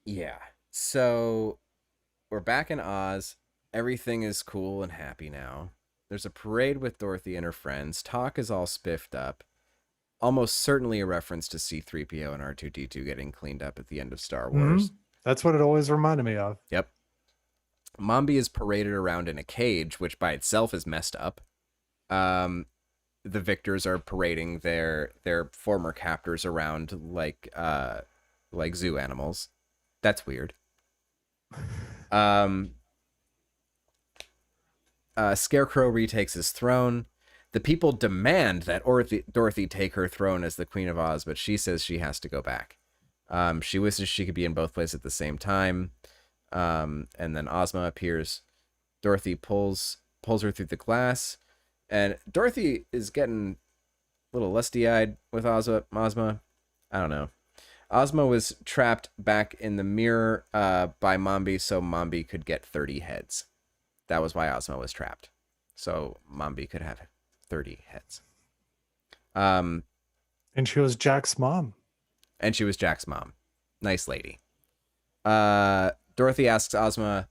Speaker 8: Yeah. So we're back in Oz. Everything is cool and happy now. There's a parade with Dorothy and her friends. Talk is all spiffed up. Almost certainly a reference to C-3PO and R2-D2 getting cleaned up at the end of Star Wars.
Speaker 7: That's what it always reminded me of.
Speaker 8: Yep. Mombi is paraded around in a cage, which by itself is messed up. The victors are parading their former captors around like zoo animals. That's weird. Scarecrow retakes his throne. The people demand that Dorothy take her throne as the Queen of Oz, but she says she has to go back. She wishes she could be in both places at the same time. And then Ozma appears. Dorothy pulls her through the glass. And Dorothy is getting a little lusty-eyed with Ozma. I don't know. Ozma was trapped back in the mirror by Mombi so Mombi could get 30 heads. That was why Ozma was trapped. So Mombi could have 30 heads.
Speaker 7: And she was Jack's mom.
Speaker 8: Nice lady. Dorothy asks Ozma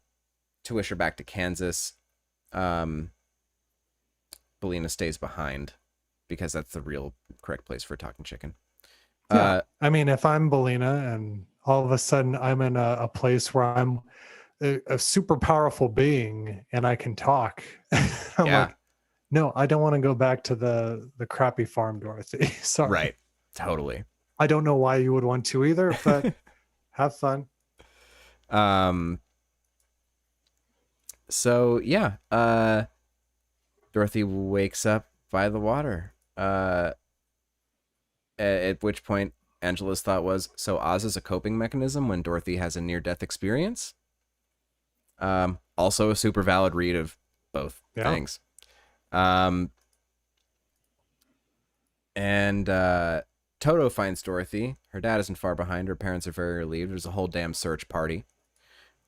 Speaker 8: to wish her back to Kansas. Bellina stays behind because that's the real correct place for talking chicken.
Speaker 7: Yeah. I mean, if I'm Bellina and all of a sudden I'm in a place where I'm a super powerful being and I can talk, I'm like, no, I don't want to go back to the crappy farm, Dorothy. Sorry.
Speaker 8: Right. Totally.
Speaker 7: I don't know why you would want to either, but have fun.
Speaker 8: So yeah, Dorothy wakes up by the water. At which point Angela's thought was, so Oz is a coping mechanism when Dorothy has a near-death experience? Also a super valid read of both things. And Toto finds Dorothy. Her dad isn't far behind. Her parents are very relieved. There's a whole damn search party.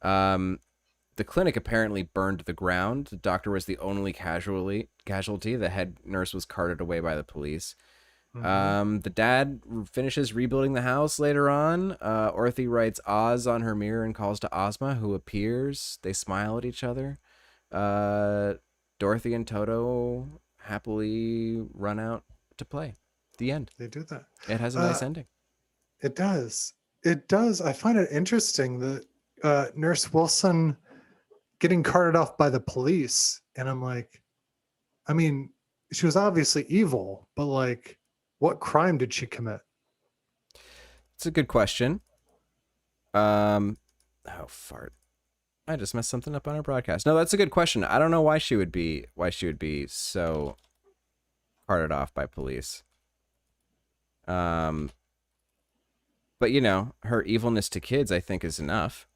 Speaker 8: The clinic apparently burned to the ground. The doctor was the only casualty. The head nurse was carted away by the police. The dad finishes rebuilding the house later on. Dorothy writes Oz on her mirror and calls to Ozma, who appears. They smile at each other. Dorothy and Toto happily run out to play. The end.
Speaker 7: They do that.
Speaker 8: It has a nice ending.
Speaker 7: It does. It does. I find it interesting that Nurse Wilson getting carted off by the police. And I'm like, I mean, she was obviously evil, but like, what crime did she commit?
Speaker 8: It's a good question. Oh, fart. I just messed something up on our broadcast. No, that's a good question. I don't know why she would be so carted off by police. But you know, her evilness to kids, I think, is enough.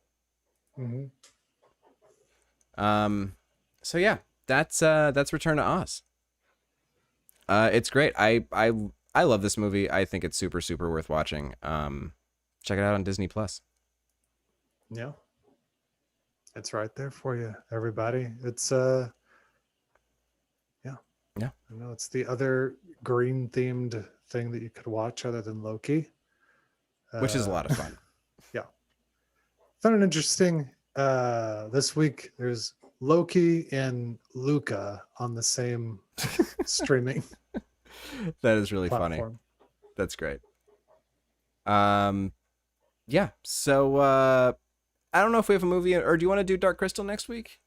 Speaker 8: So yeah, that's Return to Oz. It's great. I love this movie. I think it's super, super worth watching. Check it out on Disney Plus.
Speaker 7: Yeah. It's right there for you, everybody. It's yeah. I know it's the other green themed thing that you could watch other than Loki.
Speaker 8: Which is a lot of fun.
Speaker 7: Yeah. Found it interesting. This week there's Loki and Luca on the same streaming.
Speaker 8: That is really
Speaker 7: platform.
Speaker 8: Funny. That's great. Yeah. So I don't know if we have a movie, or do you want to do Dark Crystal next week?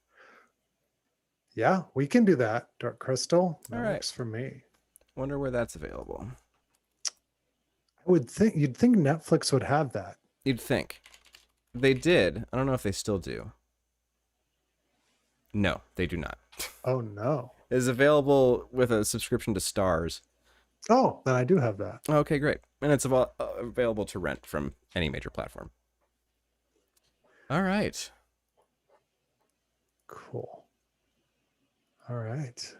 Speaker 7: Yeah, we can do that. Dark Crystal. That
Speaker 8: All right.
Speaker 7: works for me.
Speaker 8: Wonder where that's available.
Speaker 7: You'd think Netflix would have that.
Speaker 8: You'd think. They did. I don't know if they still do. No, they do not.
Speaker 7: Oh no.
Speaker 8: It is available with a subscription to Stars.
Speaker 7: Oh, then I do have that.
Speaker 8: Okay, great. And it's available to rent from any major platform. All right.
Speaker 7: Cool. All right.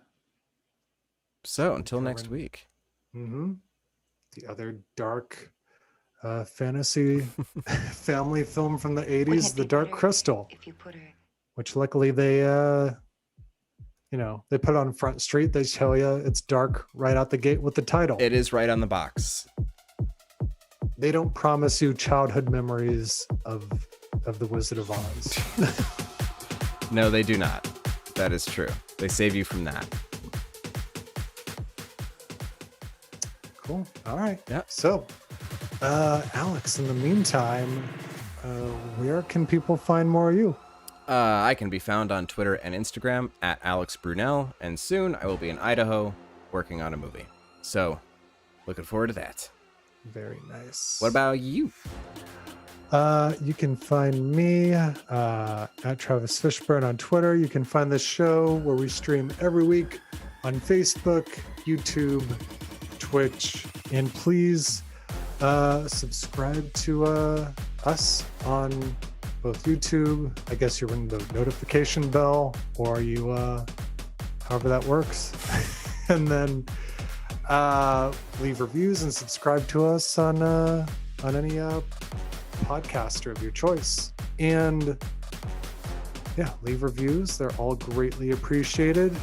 Speaker 8: So until next week.
Speaker 7: Mm-hmm. The other dark fantasy family film from the 80s, The Dark Crystal, which luckily they they put on Front Street. They tell you it's dark right out the gate with the title.
Speaker 8: It is right on the box.
Speaker 7: They don't promise you childhood memories of the Wizard of Oz.
Speaker 8: No, they do not. That is true. They save you from that.
Speaker 7: Cool. All right.
Speaker 8: Yeah.
Speaker 7: So, Alex, in the meantime, where can people find more of you?
Speaker 8: I can be found on Twitter and Instagram at Alex Brunel, and soon I will be in Idaho working on a movie. So, looking forward to that.
Speaker 7: Very nice.
Speaker 8: What about you?
Speaker 7: You can find me at Travis Fishburne on Twitter. You can find this show where we stream every week on Facebook, YouTube, Twitch, and please subscribe to us on both YouTube. I guess you ring the notification bell, or you however that works, and then leave reviews and subscribe to us on any podcaster of your choice. And yeah, leave reviews. They're all greatly appreciated.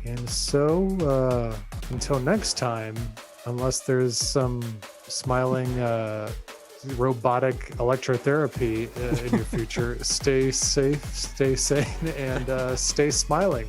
Speaker 7: And so until next time, unless there's some smiling robotic electrotherapy in your future, stay safe, stay sane, and stay smiling.